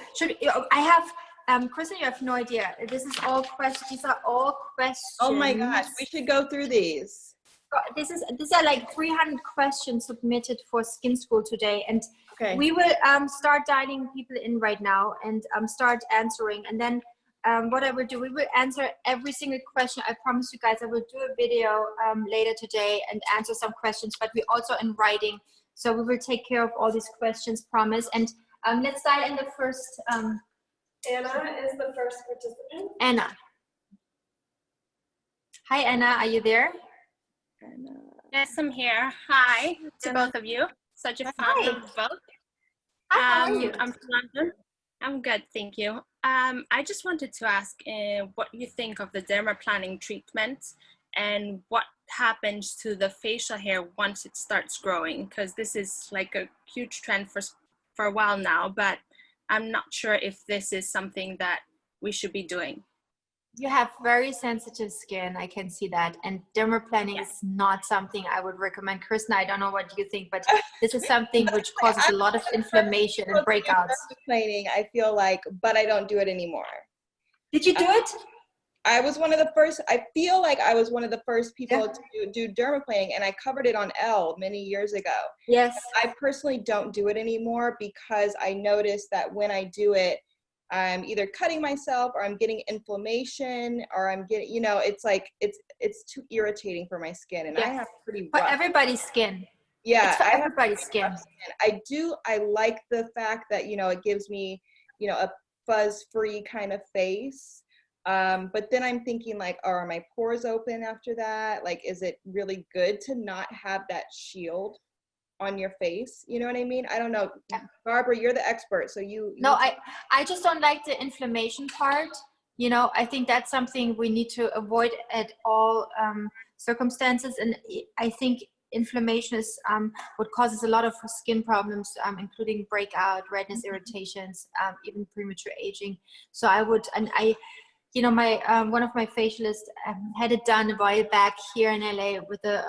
S1: I have, Kristen, you have no idea. This is all questions. These are all questions.
S2: Oh my gosh, we should go through these.
S1: These are like 300 questions submitted for Skin School today, and
S2: okay.
S1: We will start dialing people in right now and start answering, and then what I will do, we will answer every single question. I promise you guys, I will do a video later today and answer some questions, but we're also in writing. So we will take care of all these questions, promise. And let's dial in the first.
S3: Anna is the first participant.
S1: Anna. Hi, Anna, are you there?
S2: Anna.
S4: Yes, I'm here. Hi to both of you. Such a fun both.
S1: Hi, how are you?
S4: I'm from London. I'm good, thank you. I just wanted to ask what you think of the dermaplaning treatment and what happens to the facial hair once it starts growing, because this is like a huge trend for a while now, but I'm not sure if this is something that we should be doing.
S1: You have very sensitive skin, I can see that. And dermaplaning is not something I would recommend. Kristen, I don't know what you think, but this is something which causes a lot of inflammation and breakouts.
S2: Dermaplaning, I feel like, but I don't do it anymore.
S1: Did you do it?
S2: I was one of the first, I feel like I was one of the first people to do dermaplaning, and I covered it on Elle many years ago.
S1: Yes.
S2: I personally don't do it anymore because I noticed that when I do it, I'm either cutting myself or I'm getting inflammation or I'm getting, you know, it's like, it's too irritating for my skin, and I have pretty rough.
S1: For everybody's skin.
S2: Yeah.
S1: It's for everybody's skin.
S2: I like the fact that, you know, it gives me, you know, a fuzz-free kind of face. But then I'm thinking like, oh, are my pores open after that? Like, is it really good to not have that shield on your face? You know what I mean? I don't know. Barbara, you're the expert, so you
S1: No, I just don't like the inflammation part. You know, I think that's something we need to avoid at all circumstances. And I think inflammation is what causes a lot of skin problems, including breakout, redness, irritations, even premature aging. So I would, and you know, my one of my facialists had it done a while back here in LA with a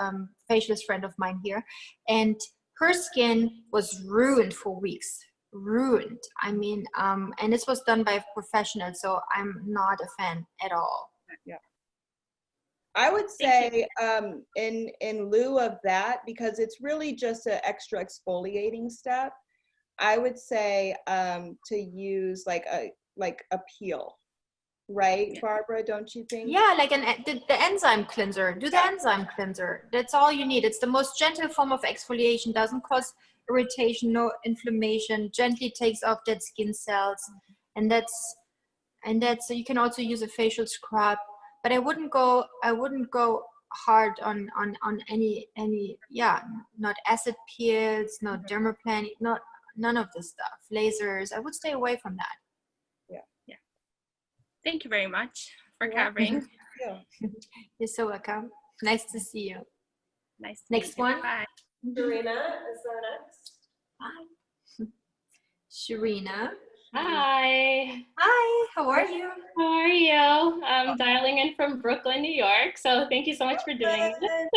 S1: facialist friend of mine here, and her skin was ruined for weeks. Ruined. I mean, and this was done by a professional, so I'm not a fan at all.
S2: Yeah. I would say in lieu of that, because it's really just an extra exfoliating step, I would say to use like a peel. Right, Barbara, don't you think?
S1: Yeah, like the enzyme cleanser. Do the enzyme cleanser. That's all you need. It's the most gentle form of exfoliation. Doesn't cause irritation, no inflammation. Gently takes off dead skin cells, and that's so you can also use a facial scrub. But I wouldn't go hard on any not acid peels, no dermaplaning, none of this stuff. Lasers. I would stay away from that.
S4: Thank you very much for covering.
S2: Yeah.
S1: You're so welcome. Nice to see you.
S4: Nice.
S1: Next one.
S4: Bye.
S3: Sharina is our next.
S1: Bye. Sharina.
S5: Hi.
S1: Hi, how are you?
S5: How are you? I'm dialing in from Brooklyn, New York. So thank you so much for doing this.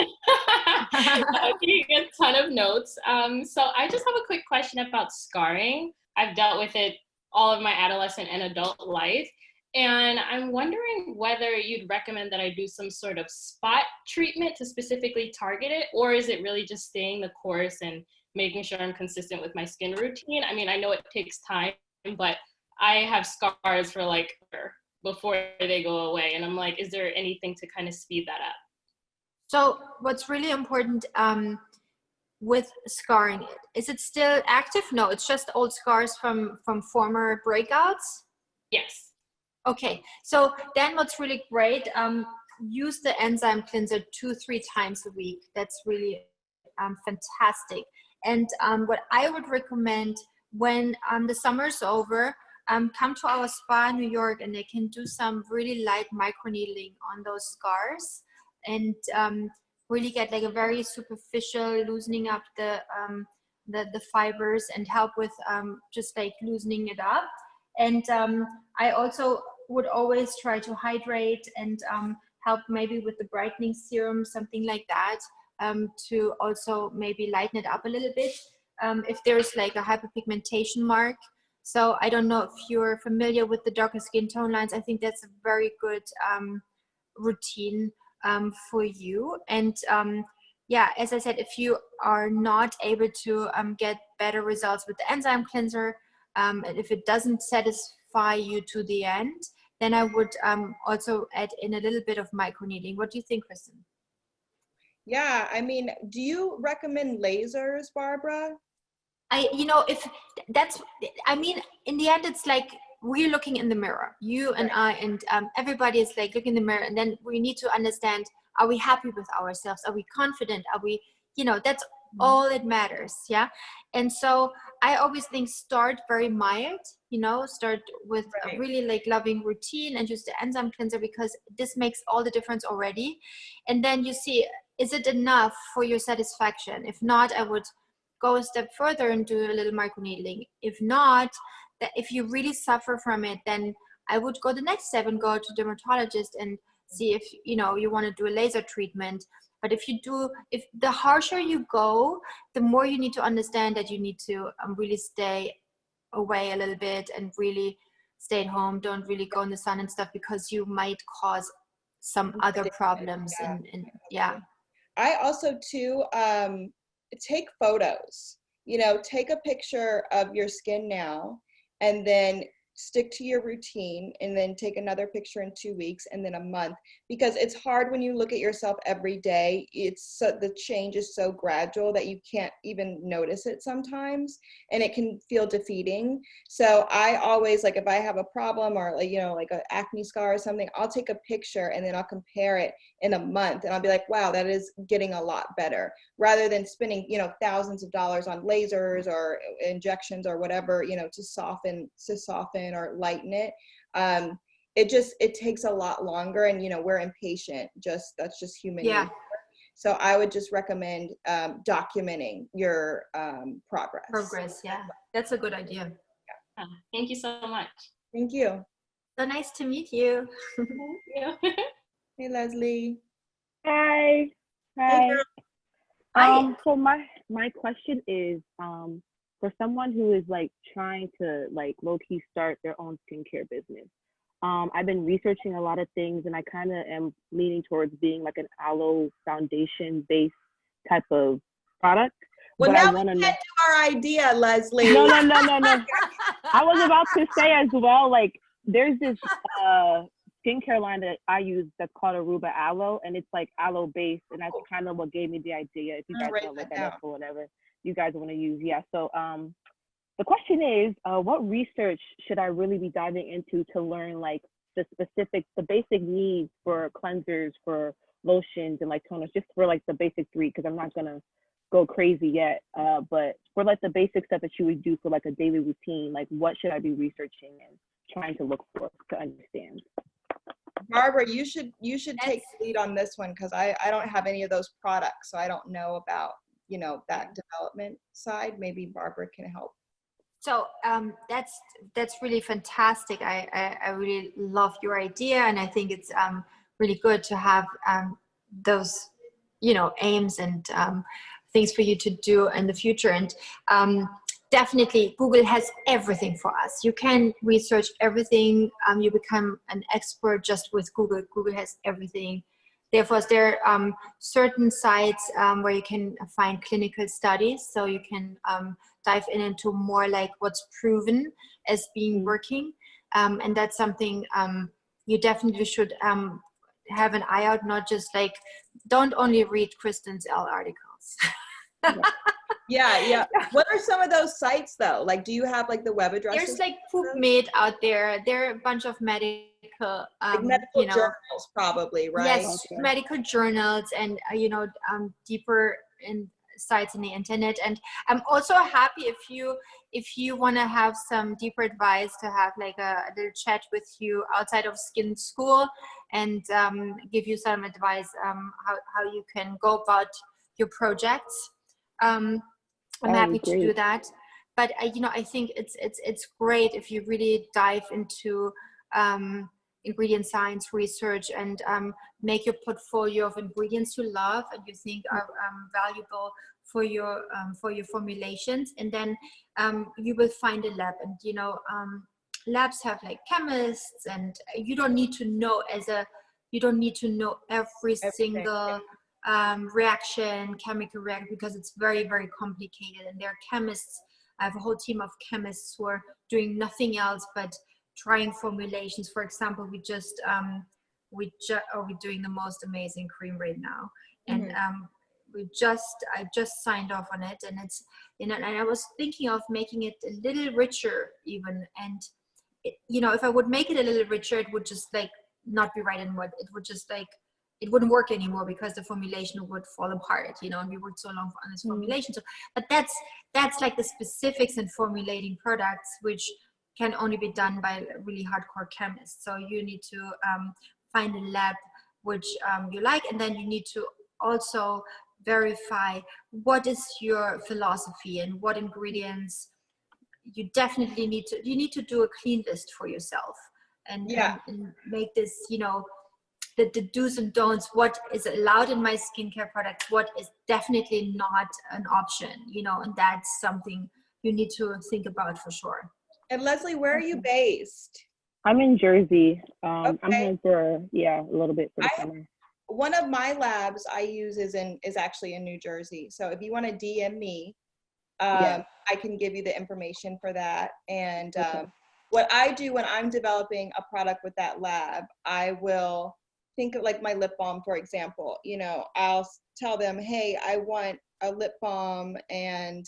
S5: I'm taking a ton of notes. So I just have a quick question about scarring. I've dealt with it all of my adolescent and adult life. And I'm wondering whether you'd recommend that I do some sort of spot treatment to specifically target it, or is it really just staying the course and making sure I'm consistent with my skin routine? I mean, I know it takes time, but I have scars for like before they go away. And I'm like, is there anything to kind of speed that up?
S1: So what's really important with scarring, is it still active? No, it's just old scars from former breakouts?
S5: Yes.
S1: Okay, so then what's really great, use the enzyme cleanser 2-3 times a week. That's really fantastic. And what I would recommend when the summer's over, come to our spa in New York, and they can do some really light microneedling on those scars, and really get like a very superficial loosening up the fibers, and help with just like loosening it up. And I also would always try to hydrate and help maybe with the brightening serum, something like that, to also maybe lighten it up a little bit if there's like a hyperpigmentation mark. So I don't know if you're familiar with the darker skin tone lines. I think that's a very good routine for you. And yeah, as I said, if you are not able to get better results with the enzyme cleanser, and if it doesn't satisfy you to the end, then I would also add in a little bit of microneedling. What do you think, Kristen?
S2: Yeah, I mean, do you recommend lasers, Barbara?
S1: If that's, I mean, in the end, it's like we're looking in the mirror, you and I, and everybody is like looking in the mirror, and then we need to understand, are we happy with ourselves? Are we confident? Are we, that's all it matters. Yeah. And so I always think start very mild, start with a really like loving routine and use the enzyme cleanser, because this makes all the difference already. And then you see, is it enough for your satisfaction? If not, I would go a step further and do a little microneedling. If not, if you really suffer from it, then I would go the next step and go to dermatologist and see if you want to do a laser treatment. But if the harsher you go, the more you need to understand that you need to really stay away a little bit and really stay at home. Don't really go in the sun and stuff, because you might cause some other problems. And yeah.
S2: I also too take photos. Take a picture of your skin now, and then stick to your routine, and then take another picture in 2 weeks, and then a month, because it's hard when you look at yourself every day. The change is so gradual that you can't even notice it sometimes, and it can feel defeating. So I always, like, if I have a problem or like an acne scar or something, I'll take a picture and then I'll compare it in a month, and I'll be like, wow, that is getting a lot better, rather than spending thousands of dollars on lasers or injections or whatever to soften or lighten it. It takes a lot longer, and we're impatient. That's just human nature. So I would just recommend documenting your progress.
S1: Yeah, that's a good idea.
S5: Yeah. Thank you so much.
S2: Thank you.
S1: So nice to meet you.
S5: Thank you.
S2: Hey, Leslie.
S6: Hi.
S1: Hi. Hi.
S6: So my question is, for someone who is like trying to like low-key start their own skincare business, I've been researching a lot of things, and I kind of am leaning towards being like an aloe foundation based type of product.
S2: Well,
S6: but
S2: now we can't do our idea, Leslie.
S6: No. I was about to say as well, like there's this skincare line that I use that's called Aruba Aloe, and it's like aloe based, and that's kind of what gave me the idea. If you guys want to look that up or whatever you guys want to use. Yeah. So the question is, what research should I really be diving into to learn like the basic needs for cleansers, for lotions, and like toners, just for like the basic 3, because I'm not gonna go crazy yet. But for like the basic stuff that you would do for like a daily routine, like what should I be researching and trying to look for to understand?
S2: Barbara, you should take the lead on this one, because I don't have any of those products, so I don't know about that development side. Maybe Barbara can help.
S1: So that's really fantastic. I really love your idea, and I think it's really good to have those aims and things for you to do in the future. And definitely Google has everything for us. You can research everything. You become an expert just with Google. Google has everything. Therefore, there are certain sites where you can find clinical studies, so you can dive into more like what's proven as being working. And that's something you definitely should have an eye out, not just like, don't only read Kristen's L articles.
S2: Yeah. What are some of those sites though? Like, do you have like the web addresses?
S1: There's like PubMed out there. There are a bunch of medical medical,
S2: Like medical
S1: you know,
S2: journals, probably, right?
S1: yes,
S6: Okay.
S1: medical journals and, you know, deeper insights in the internet. And I'm also happy if you want to have some deeper advice, to have like a little chat with you outside of skin school, and give you some advice how you can go about your projects. I'm happy to do that. But you know, I think it's great if you really dive into ingredient science research and make your portfolio of ingredients you love and you think are valuable for your formulations, and then you will find a lab. And you know, labs have like chemists, and you don't need to know every single chemical reaction, because it's very, very complicated. And there are chemists. I have a whole team of chemists who are doing nothing else but trying formulations. For example, we're doing the most amazing cream right now, and I just signed off on it, and it's, you know, and I was thinking of making it a little richer even, and you know, if I would make it a little richer, it would just like not be right anymore. It would just like, it wouldn't work anymore because the formulation would fall apart, you know, and we worked so long on this formulation. So, but that's like the specifics in formulating products, which can only be done by really hardcore chemists. So you need to find a lab which you like, and then you need to also verify what is your philosophy and what ingredients you definitely need to do a clean list for yourself, and make this, you know, the do's and don'ts, what is allowed in my skincare product, what is definitely not an option, you know, and that's something you need to think about for sure.
S2: And Leslie, where are you based?
S6: I'm in Jersey. I'm
S2: Okay.
S6: home for a little bit for the summer.
S2: One of my labs I use is actually in New Jersey. So if you want to DM me, I can give you the information for that. And what I do when I'm developing a product with that lab, I will think of like my lip balm, for example. You know, I'll tell them, hey, I want a lip balm, and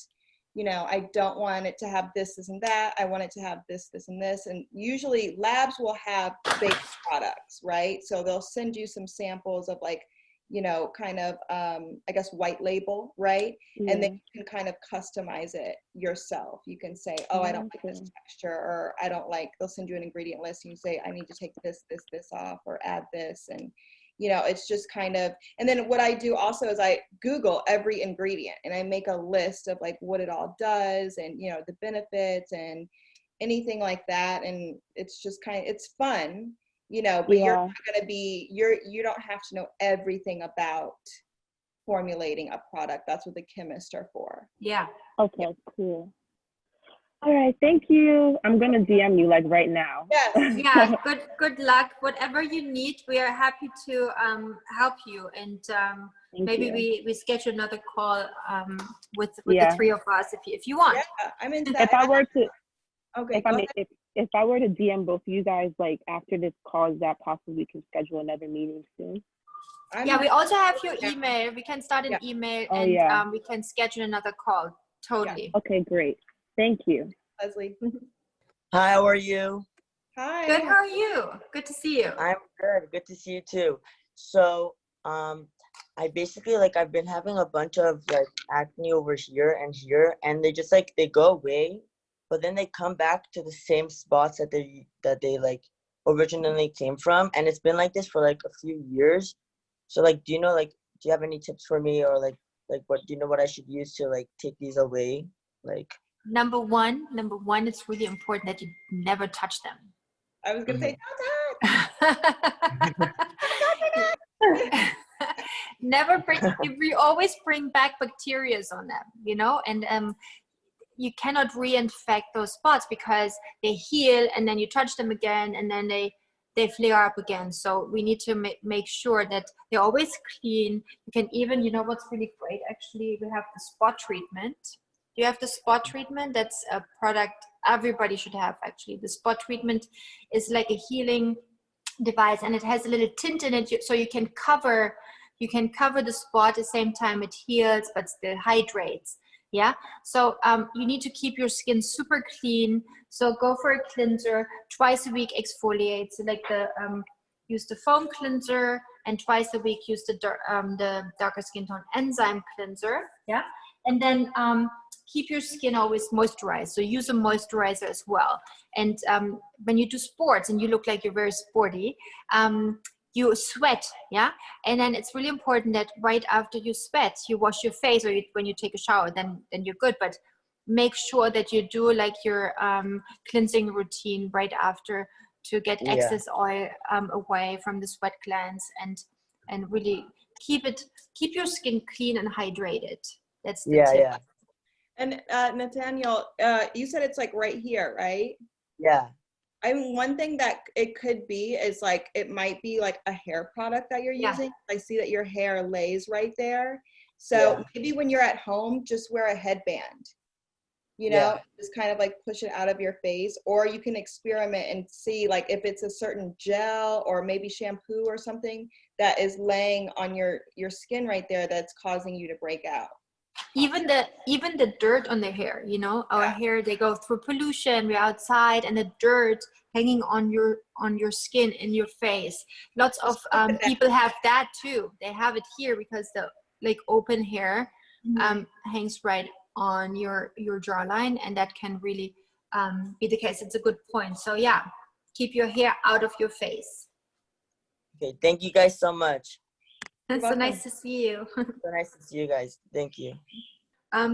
S2: you know, I don't want it to have this, this, and that. I want it to have this, this, and this. And usually labs will have base products, right? So they'll send you some samples of like, you know, kind of, I guess, white label, right?
S6: Yeah.
S2: And then you can kind of customize it yourself. You can say, oh, I don't like this texture, or I don't like, they'll send you an ingredient list. And you say, I need to take this, this, this off, or add this. And you know, it's just kind of, and then what I do also is I Google every ingredient and I make a list of like what it all does, and, you know, the benefits and anything like that. And it's just kind of, it's fun, you know, but you're not going to be, you don't have to know everything about formulating a product. That's what the chemists are for.
S1: Yeah.
S6: Okay, cool. All right, thank you. I'm gonna DM you like right now.
S2: Yes.
S1: Yeah, good luck. Whatever you need, we are happy to help you. And maybe we schedule another call with the three of us if you want.
S2: Yeah, I'm in.
S6: If I were to,
S2: okay,
S6: if I were to DM both you guys like after this call, is that possible? We can schedule another meeting soon.
S1: Yeah, we also have your email. We can start an email, and we can schedule another call. Totally.
S6: Yeah. Okay, great. Thank you.
S2: Leslie.
S7: Hi, how are you?
S2: Hi.
S1: Good, how are you? Good to see you.
S7: I'm good. Good to see you too. So, I basically I've been having a bunch of like acne over here, and they just they go away, but then they come back to the same spots that they like originally came from, and it's been like this for like a few years. So do you know do you have any tips for me, or what do you know what I should use to take these away?
S1: Number one, it's really important that you never touch them.
S2: I was gonna say,
S1: never bring. We always bring back bacteria on them, you know, and you cannot reinfect those spots because they heal, and then you touch them again, and then they flare up again. So we need to make sure that they're always clean. You can even, you know, what's really great, actually, we have the spot treatment. You have the spot treatment. That's a product everybody should have, actually. The spot treatment is like a healing device, and it has a little tint in it, so you can cover the spot at the same time it heals but still hydrates. Yeah, so you need to keep your skin super clean. So go for a cleanser, twice a week exfoliate. So like use the foam cleanser, and twice a week use the darker skin tone enzyme cleanser. Yeah, and then keep your skin always moisturized. So use a moisturizer as well. And when you do sports and you look like you're very sporty, you sweat, yeah? And then it's really important that right after you sweat, you wash your face, or when you take a shower, then you're good. But make sure that you do like your cleansing routine right after to get excess oil away from the sweat glands, and really keep your skin clean and hydrated. That's the tip.
S7: Yeah.
S2: And Nathaniel, you said it's like right here, right?
S7: Yeah.
S2: I mean, one thing that it could be is like, it might be like a hair product that you're using. I see that your hair lays right there. So maybe when you're at home, just wear a headband, you know, just kind of like push it out of your face. Or you can experiment and see like if it's a certain gel or maybe shampoo or something that is laying on your skin right there that's causing you to break out.
S1: Even the dirt on the hair, you know, our hair, they go through pollution, we're outside, and the dirt hanging on your skin, in your face. Lots of people have that too. They have it here because the like open hair hangs right on your jawline, and that can really be the case. It's a good point. So yeah, keep your hair out of your face.
S7: Okay, thank you guys so much.
S1: It's so nice to see you.
S7: So nice to see you guys. Thank you.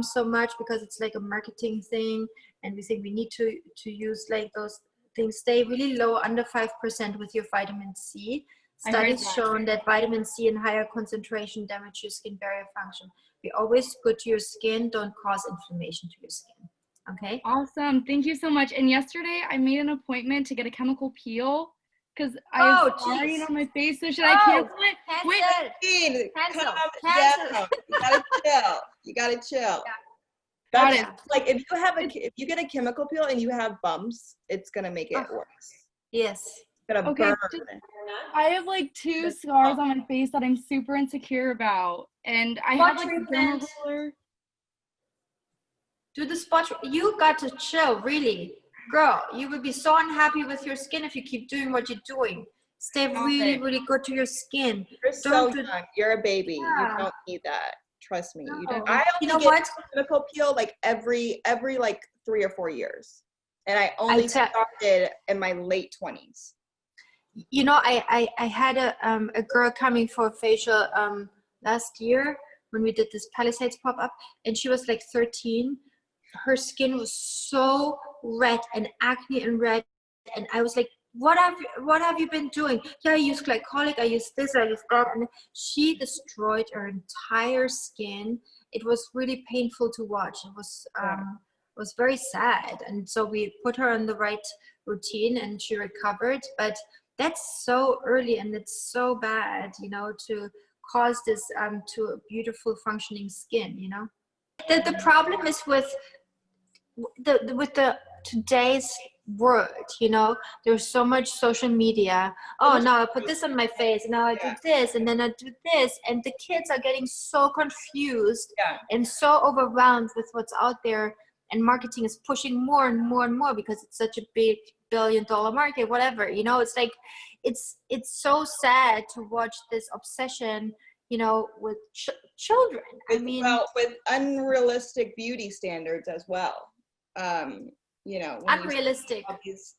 S1: So much, because it's like a marketing thing, and we think we need to use like those things. Stay really low, under 5% with your vitamin C. Studies shown that vitamin C in higher concentration damage your skin barrier function. Be always good to your skin. Don't cause inflammation to your skin. Okay.
S8: Awesome. Thank you so much. And yesterday I made an appointment to get a chemical peel because I have scarring on my face. So should I cancel it?
S1: Wait. Cancel.
S2: You gotta chill.
S1: Yeah.
S2: That's like if you get a chemical peel and you have bumps, it's gonna make it worse.
S1: Yes.
S2: It's gonna burn.
S8: I have like 2 scars on my face that I'm super insecure about, and I have like a derma roller.
S1: Do the spot. You got to chill, really. Girl, you will be so unhappy with your skin if you keep doing what you're doing. Stay really, really good to your skin.
S2: You're so young. You're a baby. You don't need that. Trust me. You don't. I only get a chemical peel like every like 3 or 4 years, and I only started in my late 20s.
S1: You know, I had a girl coming for a facial last year when we did this Palisades pop-up, and she was like 13. Her skin was so red and acne and red, and I was like, what have you been doing? Yeah, I use glycolic, I use this, I use that, and she destroyed her entire skin. It was really painful to watch. It was very sad, and so we put her on the right routine, and she recovered. But that's so early, and it's so bad, you know, to cause this to a beautiful functioning skin, you know. The problem is with the today's world, you know, there's so much social media. Oh, now I put this on my face, and now I do this, and then I do this, and the kids are getting so confused and so overwhelmed with what's out there, and marketing is pushing more and more and more because it's such a big billion-dollar market, whatever, you know. It's like it's so sad to watch this obsession, you know, with children. I mean,
S2: with unrealistic beauty standards as well. You know,
S1: unrealistic.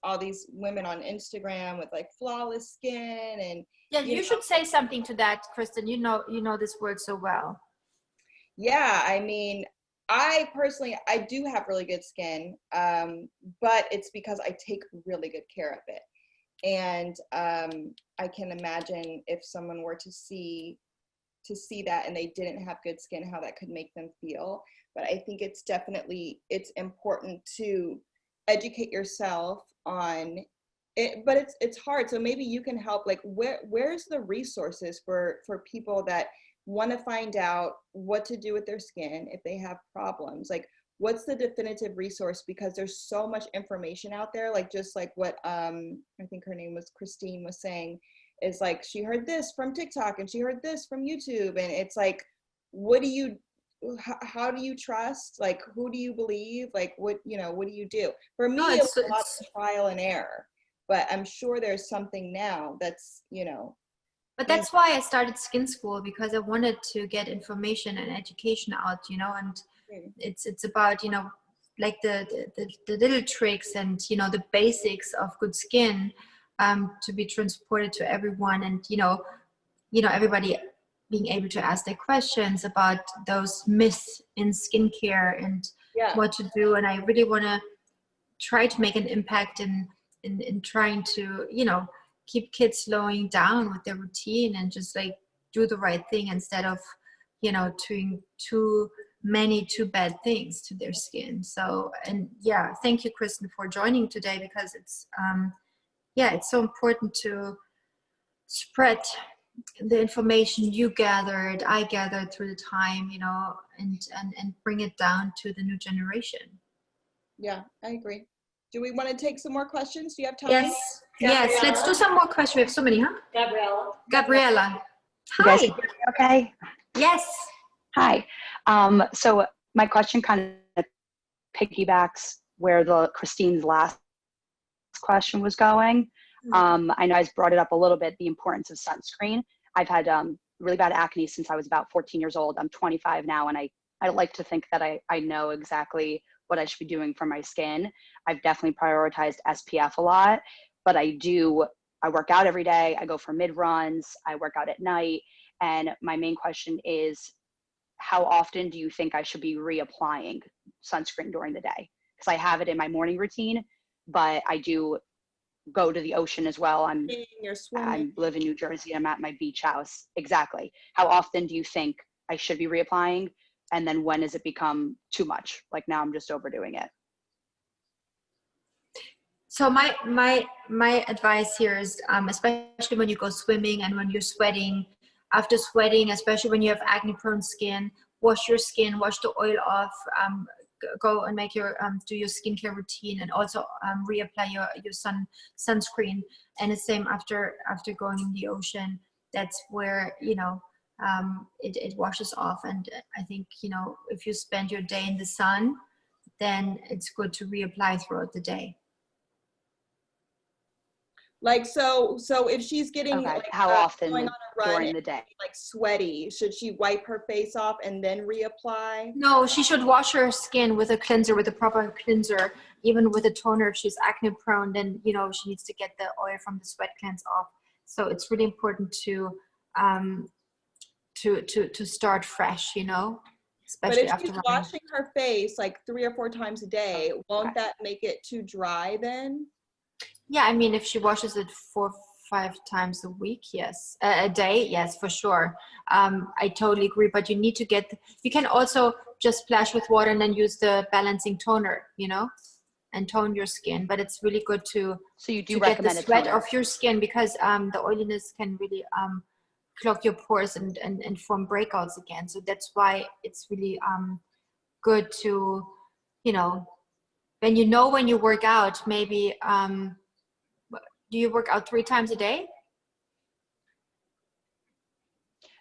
S2: All these women on Instagram with like flawless skin, and
S1: you should say something to that, Kristen. You know this word so well.
S2: Yeah, I mean, I personally, I do have really good skin, but it's because I take really good care of it. And I can imagine if someone were to see that and they didn't have good skin, how that could make them feel. But I think it's important to educate yourself on it, but it's hard. So maybe you can help, like where's the resources for people that want to find out what to do with their skin if they have problems? Like, what's the definitive resource? Because there's so much information out there, like just like what I think her name was Christine was saying, is like she heard this from TikTok and she heard this from YouTube, and it's like, what do you how do you trust? Like, who do you believe? Like, what do you do? For me,
S1: No,
S2: it was a lot of trial and error, but I'm sure there's something now that's,
S1: But that's why I started skin school, because I wanted to get information and education out, and it's about, like the little tricks and, the basics of good skin, to be transported to everyone, and, everybody being able to ask their questions about those myths in skincare and what to do. And I really want to try to make an impact in trying to, keep kids slowing down with their routine and just like do the right thing instead of, doing too bad things to their skin. So, and thank you, Kristen, for joining today, because it's, it's so important to spread the information I gathered through the time, and bring it down to the new generation.
S2: Yeah, I agree. Do we want to take some more questions? Do you have time?
S1: Yes, let's do some more questions. We have so many, huh? Gabriella. Hi.
S9: You guys hear me okay?
S1: Yes.
S9: Hi. So my question kind of piggybacks where Christine's last question was going. I know I brought it up a little bit, the importance of sunscreen. I've had really bad acne since I was about 14 years old. I'm 25 now, and I like to think that I know exactly what I should be doing for my skin. I've definitely prioritized SPF a lot, but I work out every day. I go for mid-runs. I work out at night. And my main question is, how often do you think I should be reapplying sunscreen during the day? Because I have it in my morning routine, but I do go to the ocean as well. I live in New Jersey. I'm at my beach house. Exactly. How often do you think I should be reapplying? And then when does it become too much? Like now I'm just overdoing it.
S1: So my advice here is, especially when you go swimming and when you're sweating, after sweating, especially when you have acne prone skin, wash your skin, wash the oil off, go and make your do your skincare routine, and also reapply your sunscreen. And the same after going in the ocean. That's where it washes off. And I think if you spend your day in the sun, then it's good to reapply throughout the day.
S2: Like so if she's getting
S9: how often
S2: going on a run
S9: during the day,
S2: like sweaty, should she wipe her face off and then reapply?
S1: No, she should wash her skin with a cleanser, with a proper cleanser, even with a toner. If she's acne prone, then she needs to get the oil from the sweat glands off. So it's really important to start fresh, especially
S2: but if
S1: after
S2: she's
S1: running.
S2: washing her face like 3 or 4 times a day, won't that make it too dry then?
S1: Yeah, I mean, if she washes it 4 or 5 times a week, yes, a day, yes, for sure. I totally agree. But you need to you can also just splash with water and then use the balancing toner, and tone your skin. But it's really good to get the sweat off your skin, because the oiliness can really clog your pores and form breakouts again. So that's why it's really good to, when you work out, maybe do you work out 3 times a day?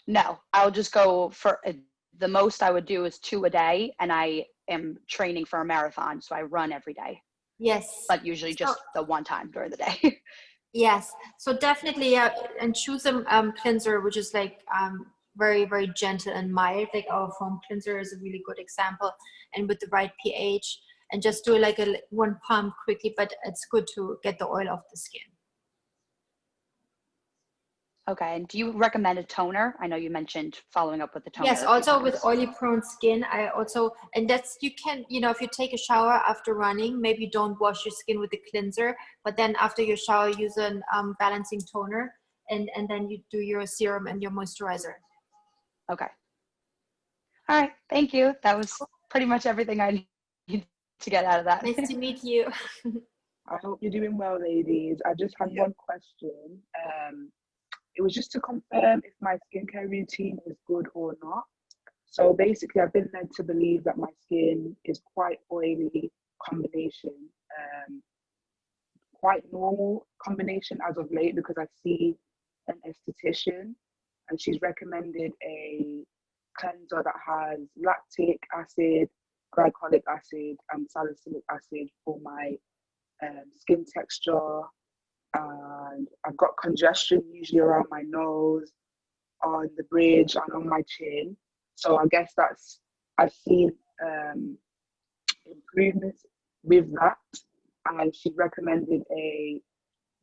S9: No, I'll just go for the most I would do is 2 a day, and I am training for a marathon, so I run every day.
S1: Yes.
S9: But usually just the one time during the day.
S1: Yes. So definitely, and choose a cleanser which is like very, very gentle and mild. Like our foam cleanser is a really good example, and with the right pH. And just do like a 1 pump quickly, but it's good to get the oil off the skin.
S9: Okay, and do you recommend a toner? I know you mentioned following up with the toner.
S1: Yes, also with oily prone skin, and that's, you can, if you take a shower after running, maybe don't wash your skin with the cleanser, but then after your shower, use a balancing toner, and then you do your serum and your moisturizer.
S9: Okay. All right, thank you. That was pretty much everything I need to get out of that.
S1: Nice to meet you.
S10: I hope you're doing well, ladies. I just had one question. It was just to confirm if my skincare routine is good or not. So basically, I've been led to believe that my skin is quite oily combination, quite normal combination as of late, because I see an esthetician and she's recommended a cleanser that has lactic acid, glycolic acid, and salicylic acid for my skin texture. And I've got congestion usually around my nose, on the bridge, and on my chin. So I guess I've seen improvements with that. And she recommended a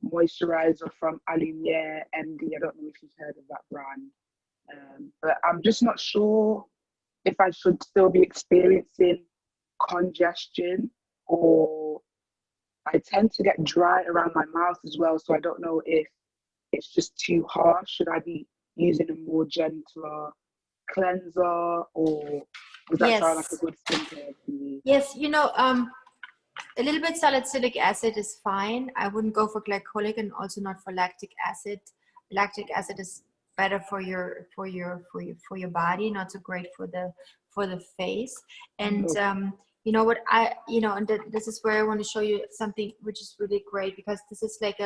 S10: moisturizer from Alumiere MD. I don't know if you've heard of that brand. But I'm just not sure if I should still be experiencing congestion, or I tend to get dry around my mouth as well. So I don't know if it's just too harsh. Should I be using a more gentler cleanser, or does that sound like a good skincare to me?
S1: Yes, you know, a little bit salicylic acid is fine. I wouldn't go for glycolic, and also not for lactic acid. Lactic acid is better for your body, not so great for the face. And you know what, this is where I want to show you something which is really great, because this is like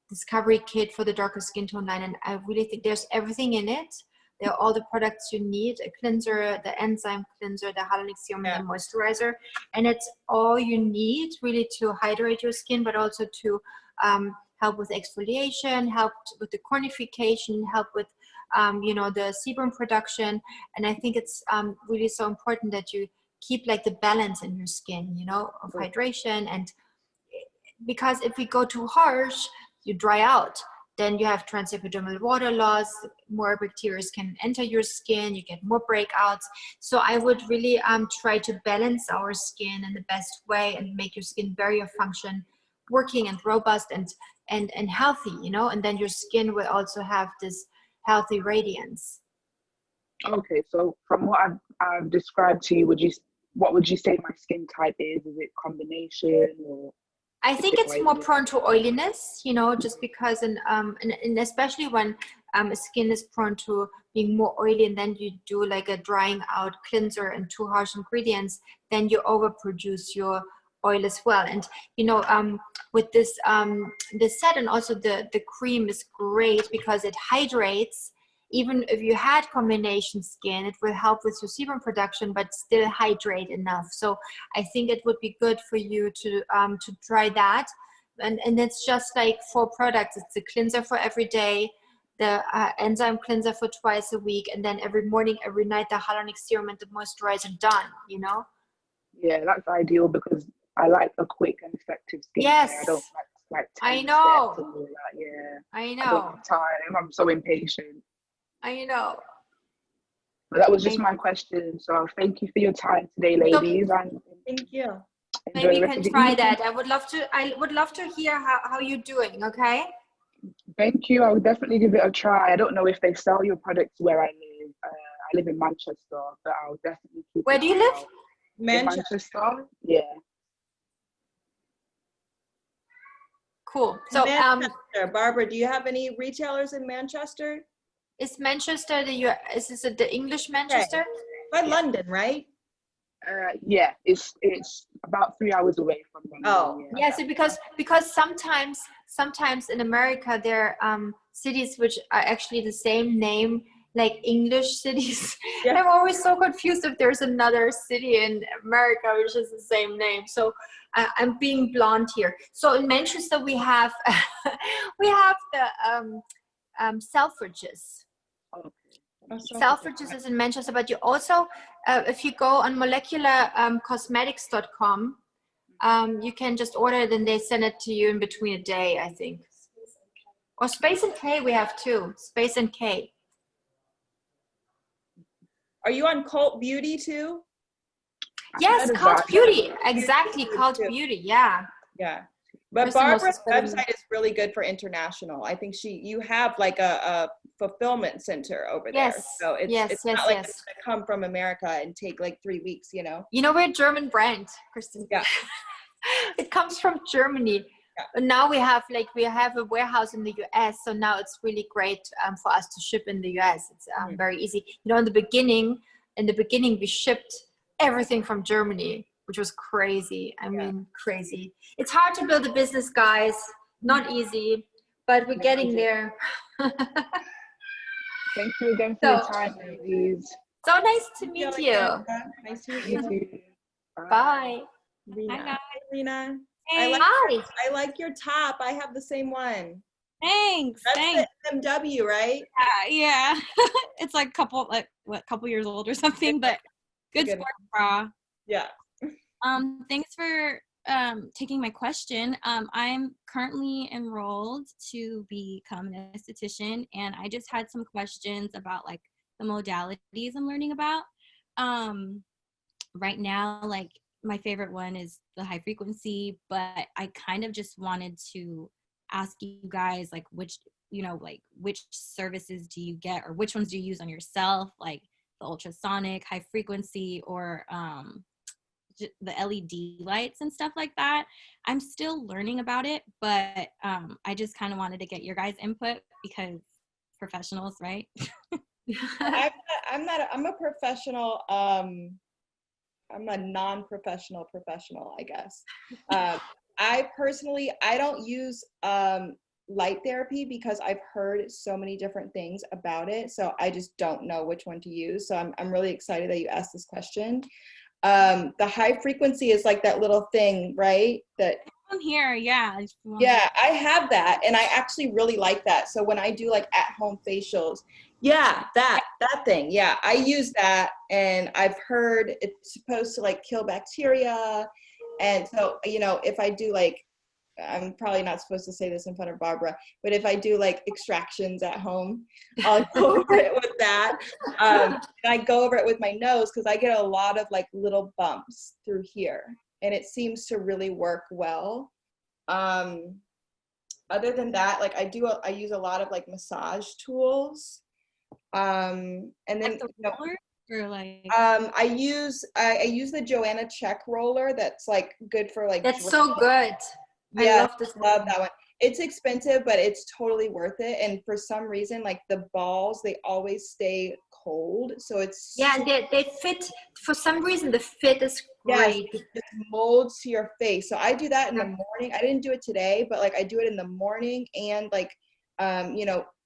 S1: discovery kit for the darker skin tone line, and I really think there's everything in it. There are all the products you need: a cleanser, the enzyme cleanser, the hyaluronic serum, and the moisturizer, and it's all you need really to hydrate your skin, but also to help with exfoliation, help with the cornification, help with the sebum production. And I think it's really so important that you keep like the balance in your skin, of hydration. And because if we go too harsh, you dry out. Then you have transepidermal water loss, more bacteria can enter your skin, you get more breakouts. So I would really try to balance our skin in the best way and make your skin barrier function working and robust and healthy, and then your skin will also have this healthy radiance.
S10: Okay, so from what I've described to you, what would you say my skin type is? Is it combination, or?
S1: I think it's more prone to oiliness, just because, and especially when skin is prone to being more oily, and then you do like a drying out cleanser and too harsh ingredients, then you overproduce your oil as well. And with this this set, and also the cream is great because it hydrates. Even if you had combination skin, it will help with your sebum production, but still hydrate enough. So I think it would be good for you to try that. And it's just like 4 products. It's the cleanser for every day, the enzyme cleanser for twice a week, and then every morning, every night, the hyaluronic serum and the moisturizer done,
S10: Yeah, that's ideal, because I like a quick and effective skincare.
S1: Yes.
S10: I don't like
S1: I know.
S10: steps and all that. Yeah.
S1: I know.
S10: I don't have time. I'm so impatient.
S1: I know.
S10: But that was just my question. So thank you for your time today, ladies. And
S2: thank you.
S1: Maybe you can try that. I would love to hear how you're doing, okay?
S10: Thank you. I would definitely give it a try. I don't know if they sell your products where I live. I live in Manchester, but I'll definitely keep
S1: Where do you live?
S10: Manchester. Yeah.
S1: Cool. So
S2: Barbara, do you have any retailers in Manchester?
S1: Is Manchester is this the English Manchester?
S2: Okay. By London, right?
S10: Yeah, it's about 3 hours away from London.
S2: Oh,
S1: yeah. So because sometimes in America there are cities which are actually the same name, like English cities. Yeah. I'm always so confused if there's another city in America which is the same name. So I'm being blunt here. So in Manchester we have the Selfridges. Selfridges is in Manchester, but you also, if you go on molecularcosmetics.com, you can just order it and they send it to you in between a day, I think. Or Space and K we have too. Space and K.
S2: Are you on Cult Beauty too?
S1: Yes, Cult Beauty. Exactly, Cult Beauty. Yeah.
S2: Yeah. But Barbara's website is really good for international. I think you have like a fulfillment center over there. So it's not like it's gonna come from America and take like 3 weeks,
S1: we're a German brand, Kristen.
S2: Yeah.
S1: It comes from Germany. Yeah. And now we have a warehouse in the US, so now it's really great for us to ship in the US. It's very easy. In the beginning we shipped everything from Germany, which was crazy. I mean, crazy. It's hard to build a business, guys. Not easy, but we're getting there.
S10: Thank you again for your time, ladies.
S1: So nice to meet you.
S2: Nice to meet you.
S1: Bye.
S2: Rena.
S11: Hi, guys.
S2: Rena.
S11: Hey.
S2: I like your top. I have the same one.
S11: Thanks.
S2: That's
S11: Thanks.
S2: the MW, right?
S11: Yeah. It's like couple years old or something, but good sport bra.
S2: Yeah.
S11: Thanks for taking my question. I'm currently enrolled to become an esthetician, and I just had some questions about like the modalities I'm learning about. Right now, like my favorite one is the high frequency, but I kind of just wanted to ask you guys like which services do you get, or which ones do you use on yourself, like the ultrasonic, high frequency, or the LED lights and stuff like that. I'm still learning about it, but I just kind of wanted to get your guys' input because professionals, right?
S2: I'm a professional. I'm a non-professional professional, I guess. I don't use light therapy because I've heard so many different things about it. So I just don't know which one to use. So I'm really excited that you asked this question. The high frequency is like that little thing, right? That
S11: I'm here, yeah.
S2: Yeah, I have that, and I actually really like that. So when I do like at-home facials, yeah, that thing, yeah, I use that, and I've heard it's supposed to like kill bacteria, and so if I do like, I'm probably not supposed to say this in front of Barbara, but if I do like extractions at home, I'll go over it with that. And I go over it with my nose because I get a lot of like little bumps through here, and it seems to really work well. Other than that, like I use a lot of like massage tools. And then
S11: like the roller, or like
S2: I use the Joanna Check roller that's like good for like
S1: That's so good.
S2: Yeah,
S1: I love
S2: that one. It's expensive, but it's totally worth it. And for some reason, like the balls, they always stay cold. So it's
S1: and they fit. For some reason, the fit is great.
S2: Yes, it molds to your face. So I do that in the morning. I didn't do it today, but like I do it in the morning and like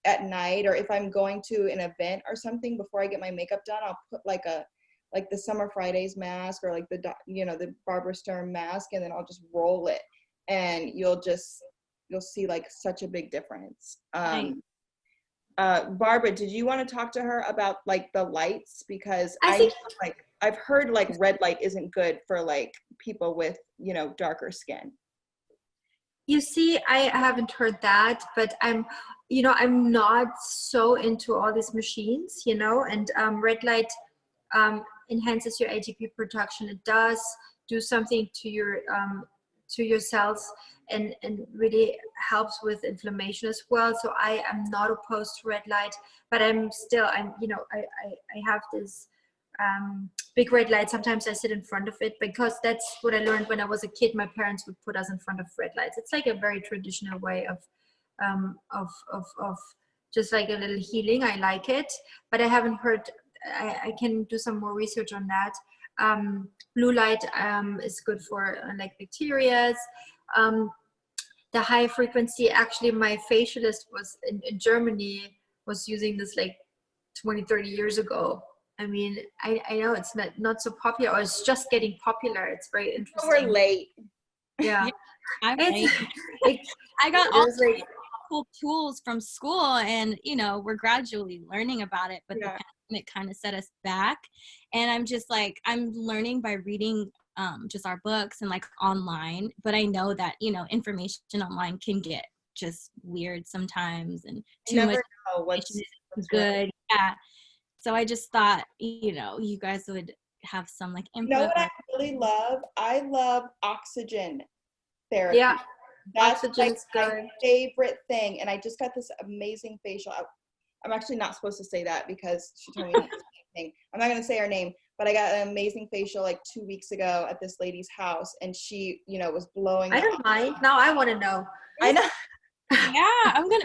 S2: at night, or if I'm going to an event or something before I get my makeup done, I'll put like the Summer Fridays mask, or like the Barbara Sturm mask, and then I'll just roll it, and you'll see like such a big difference. Barbara, did you want to talk to her about like the lights? Because I've heard like red light isn't good for like people with darker skin.
S1: You see, I haven't heard that, but I'm not so into all these machines, and red light enhances your ATP production. It does do something to your cells and really helps with inflammation as well. So I am not opposed to red light, but I have this big red light. Sometimes I sit in front of it because that's what I learned when I was a kid. My parents would put us in front of red lights. It's like a very traditional way of just like a little healing. I like it, but I haven't heard. I can do some more research on that. Blue light is good for like bacteria. The high frequency, actually my facialist was in Germany, was using this like 20-30 years ago. I mean, I know it's not so popular, or it's just getting popular. It's very interesting.
S2: We're late.
S1: Yeah.
S11: I'm late. I got all these cool tools from school, and we're gradually learning about it, but the pandemic kind of set us back. And I'm just like, I'm learning by reading just our books and like online, but I know that information online can get just weird sometimes, and too much information is good. Yeah. So I just thought, you guys would have some like input.
S2: You know what I really love? I love oxygen therapy.
S1: Yeah,
S2: that's
S1: oxygen
S2: like
S1: is good.
S2: my favorite thing. And I just got this amazing facial. I'm actually not supposed to say that because she told me not to say anything. I'm not going to say her name, but I got an amazing facial like 2 weeks ago at this lady's house, and she, was blowing.
S1: I don't mind. Now I want to know.
S2: I know.
S11: Yeah, I'm gonna.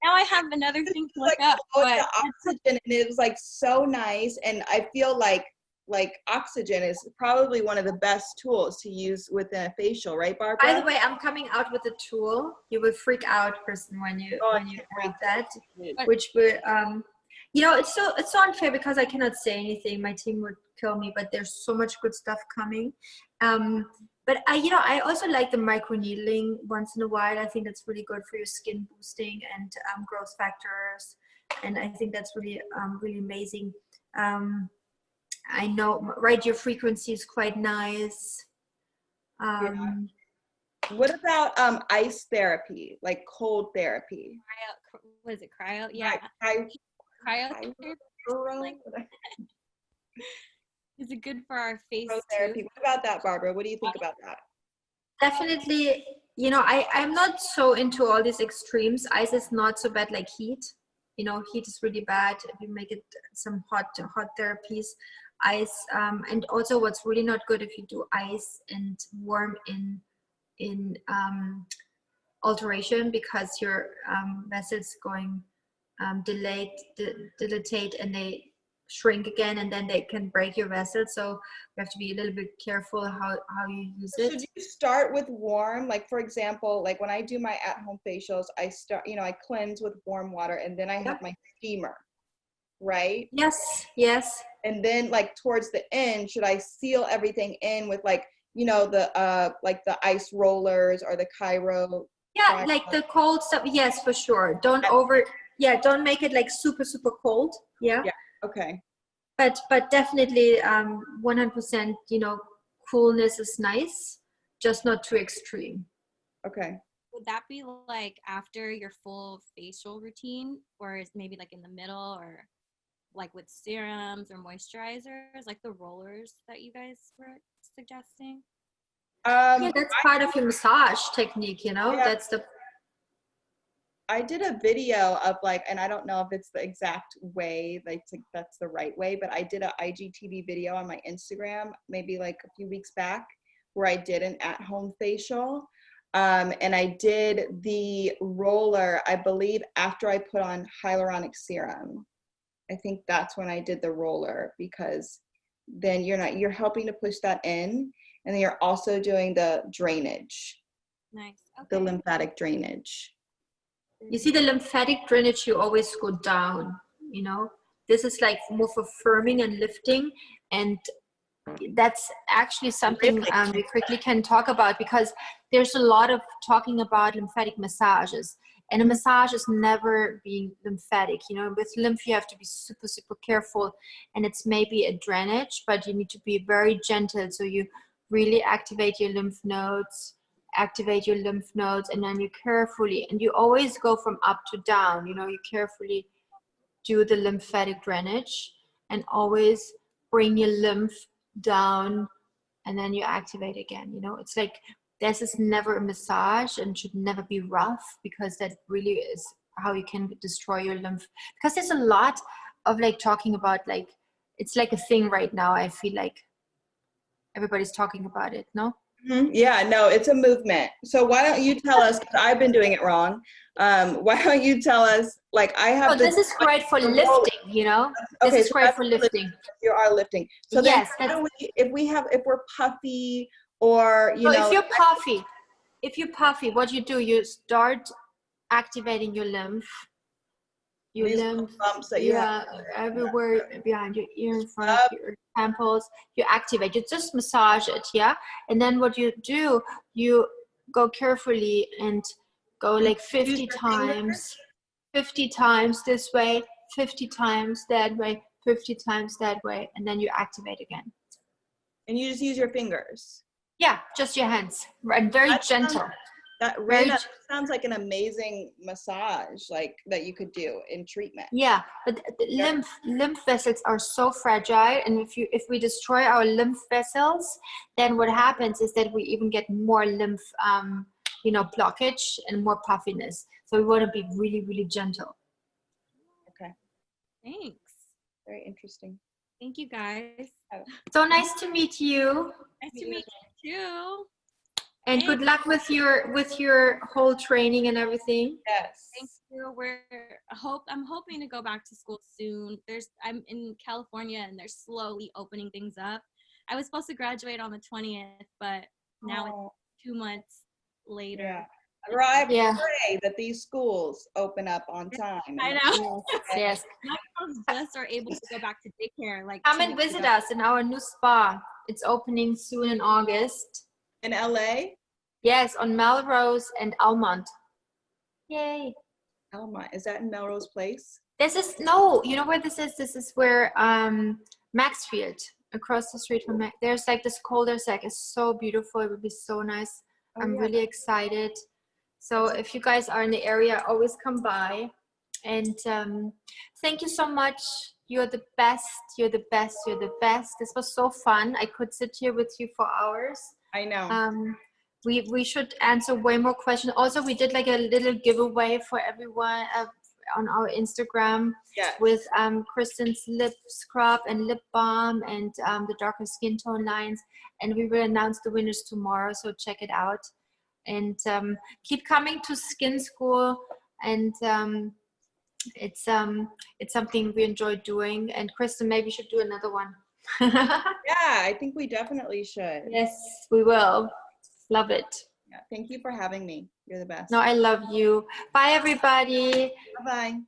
S11: Now I have another thing to look up.
S2: But
S11: But
S2: oxygen, and it was like so nice, and I feel like oxygen is probably one of the best tools to use within a facial, right, Barbara?
S1: By the way, I'm coming out with a tool. You will freak out, Kristen, when you read that. Which will It's so unfair because I cannot say anything. My team would kill me, but there's so much good stuff coming. But I also like the micro needling once in a while. I think that's really good for your skin boosting and growth factors. And I think that's really, really amazing. I know radio frequency is quite nice.
S2: What about ice therapy, like cold therapy?
S11: Was it cryo? Yeah. Cryo. Is it good for our face
S2: therapy?
S11: too?
S2: What about that, Barbara? What do you think about that?
S1: Definitely, I'm not so into all these extremes. Ice is not so bad like heat. Heat is really bad if you make it some hot therapies. Ice, and also what's really not good if you do ice and warm in alteration, because your vessels going dilatate and they shrink again, and then they can break your vessel. So you have to be a little bit careful how you use it.
S2: Should you start with warm? Like, for example, like when I do my at-home facials, I start, I cleanse with warm water, and then I have my steamer, right?
S1: Yes.
S2: And then like towards the end, should I seal everything in with like, the ice rollers or the Cairo?
S1: Yeah, like the cold stuff. Yes, for sure. Don't make it like super, super cold. Yeah.
S2: Okay.
S1: But definitely 100%, coolness is nice, just not too extreme.
S2: Okay.
S11: Would that be like after your full facial routine, or is maybe like in the middle, or like with serums or moisturizers, like the rollers that you guys were suggesting?
S1: That's part of your massage technique, that's the.
S2: I did a video of like, and I don't know if it's the exact way, like that's the right way, but I did an IGTV video on my Instagram, maybe like a few weeks back, where I did an at-home facial. And I did the roller, I believe, after I put on hyaluronic serum. I think that's when I did the roller, because then you're helping to push that in, and then you're also doing the drainage.
S11: Nice. Okay.
S2: The lymphatic drainage.
S1: You see, the lymphatic drainage, you always go down, This is like more for firming and lifting, and that's actually something we quickly can talk about, because there's a lot of talking about lymphatic massages, and a massage is never being lymphatic. With lymph you have to be super, super careful, and it's maybe a drainage, but you need to be very gentle, so you really activate your lymph nodes, and then you carefully, and you always go from up to down, you carefully do the lymphatic drainage and always bring your lymph down, and then you activate again. It's like, this is never a massage and should never be rough, because that really is how you can destroy your lymph. Because there's a lot of like talking about, like, it's like a thing right now. I feel like everybody's talking about it, no?
S2: Mm-hmm. Yeah, no, it's a movement. So why don't you tell us, 'cause I've been doing it wrong. Why don't you tell us, like, I have
S1: this is great for lifting, This is great for lifting.
S2: You are lifting. So
S1: yes,
S2: then if we're puffy, or, if
S1: you're puffy, what you do, you start activating your lymph. Your lymph,
S2: bumps that you have
S1: everywhere behind your ear, in front of your temples, you activate. You just massage it, and then what you do, you go carefully and go like 50 times, 50 times this way, 50 times that way, 50 times that way, and then you activate again.
S2: And you just use your fingers?
S1: Yeah, just your hands, and very gentle.
S2: That sounds like an amazing massage, like, that you could do in treatment.
S1: Yeah, but the lymph vessels are so fragile, and if we destroy our lymph vessels, then what happens is that we even get more lymph, blockage and more puffiness. So we want to be really, really gentle.
S2: Okay.
S11: Thanks.
S2: Very interesting.
S11: Thank you, guys.
S1: So nice to meet you.
S11: Nice to meet you too.
S1: And good luck with your whole training and everything.
S2: Yes.
S11: Thank you. I'm hoping to go back to school soon. I'm in California, and they're slowly opening things up. I was supposed to graduate on the 20th, but now it's 2 months later.
S2: Yeah. I
S1: Yeah.
S2: pray that these schools open up on time.
S11: I know.
S1: Yes.
S11: My girls just are able to go back to daycare. Like,
S1: Come
S11: 2
S1: and
S11: weeks
S1: visit
S11: ago.
S1: us in our new spa. It's opening soon in August.
S2: In LA?
S1: Yes, on Melrose and Almont. Yay.
S2: Elma, is that in Melrose Place?
S1: This is, no, you know where this is? This is where Maxfield, across the street from Max. There's like this cul-de-sac. It's so beautiful. It would be so nice. I'm really excited. So if you guys are in the area, always come by. And thank you so much. You're the best. You're the best. You're the best. This was so fun. I could sit here with you for hours.
S2: I know.
S1: We should answer way more questions. Also, we did like a little giveaway for everyone on our Instagram with Kristen's lip scrub and lip balm and the darker skin tone lines. And we will announce the winners tomorrow, so check it out. And keep coming to Skin School. And it's something we enjoy doing. And Kristen, maybe you should do another one.
S2: Yeah, I think we definitely should.
S1: Yes, we will. Love it.
S2: Yeah, thank you for having me. You're the best.
S1: No, I love you. Bye, everybody.
S2: Bye-bye.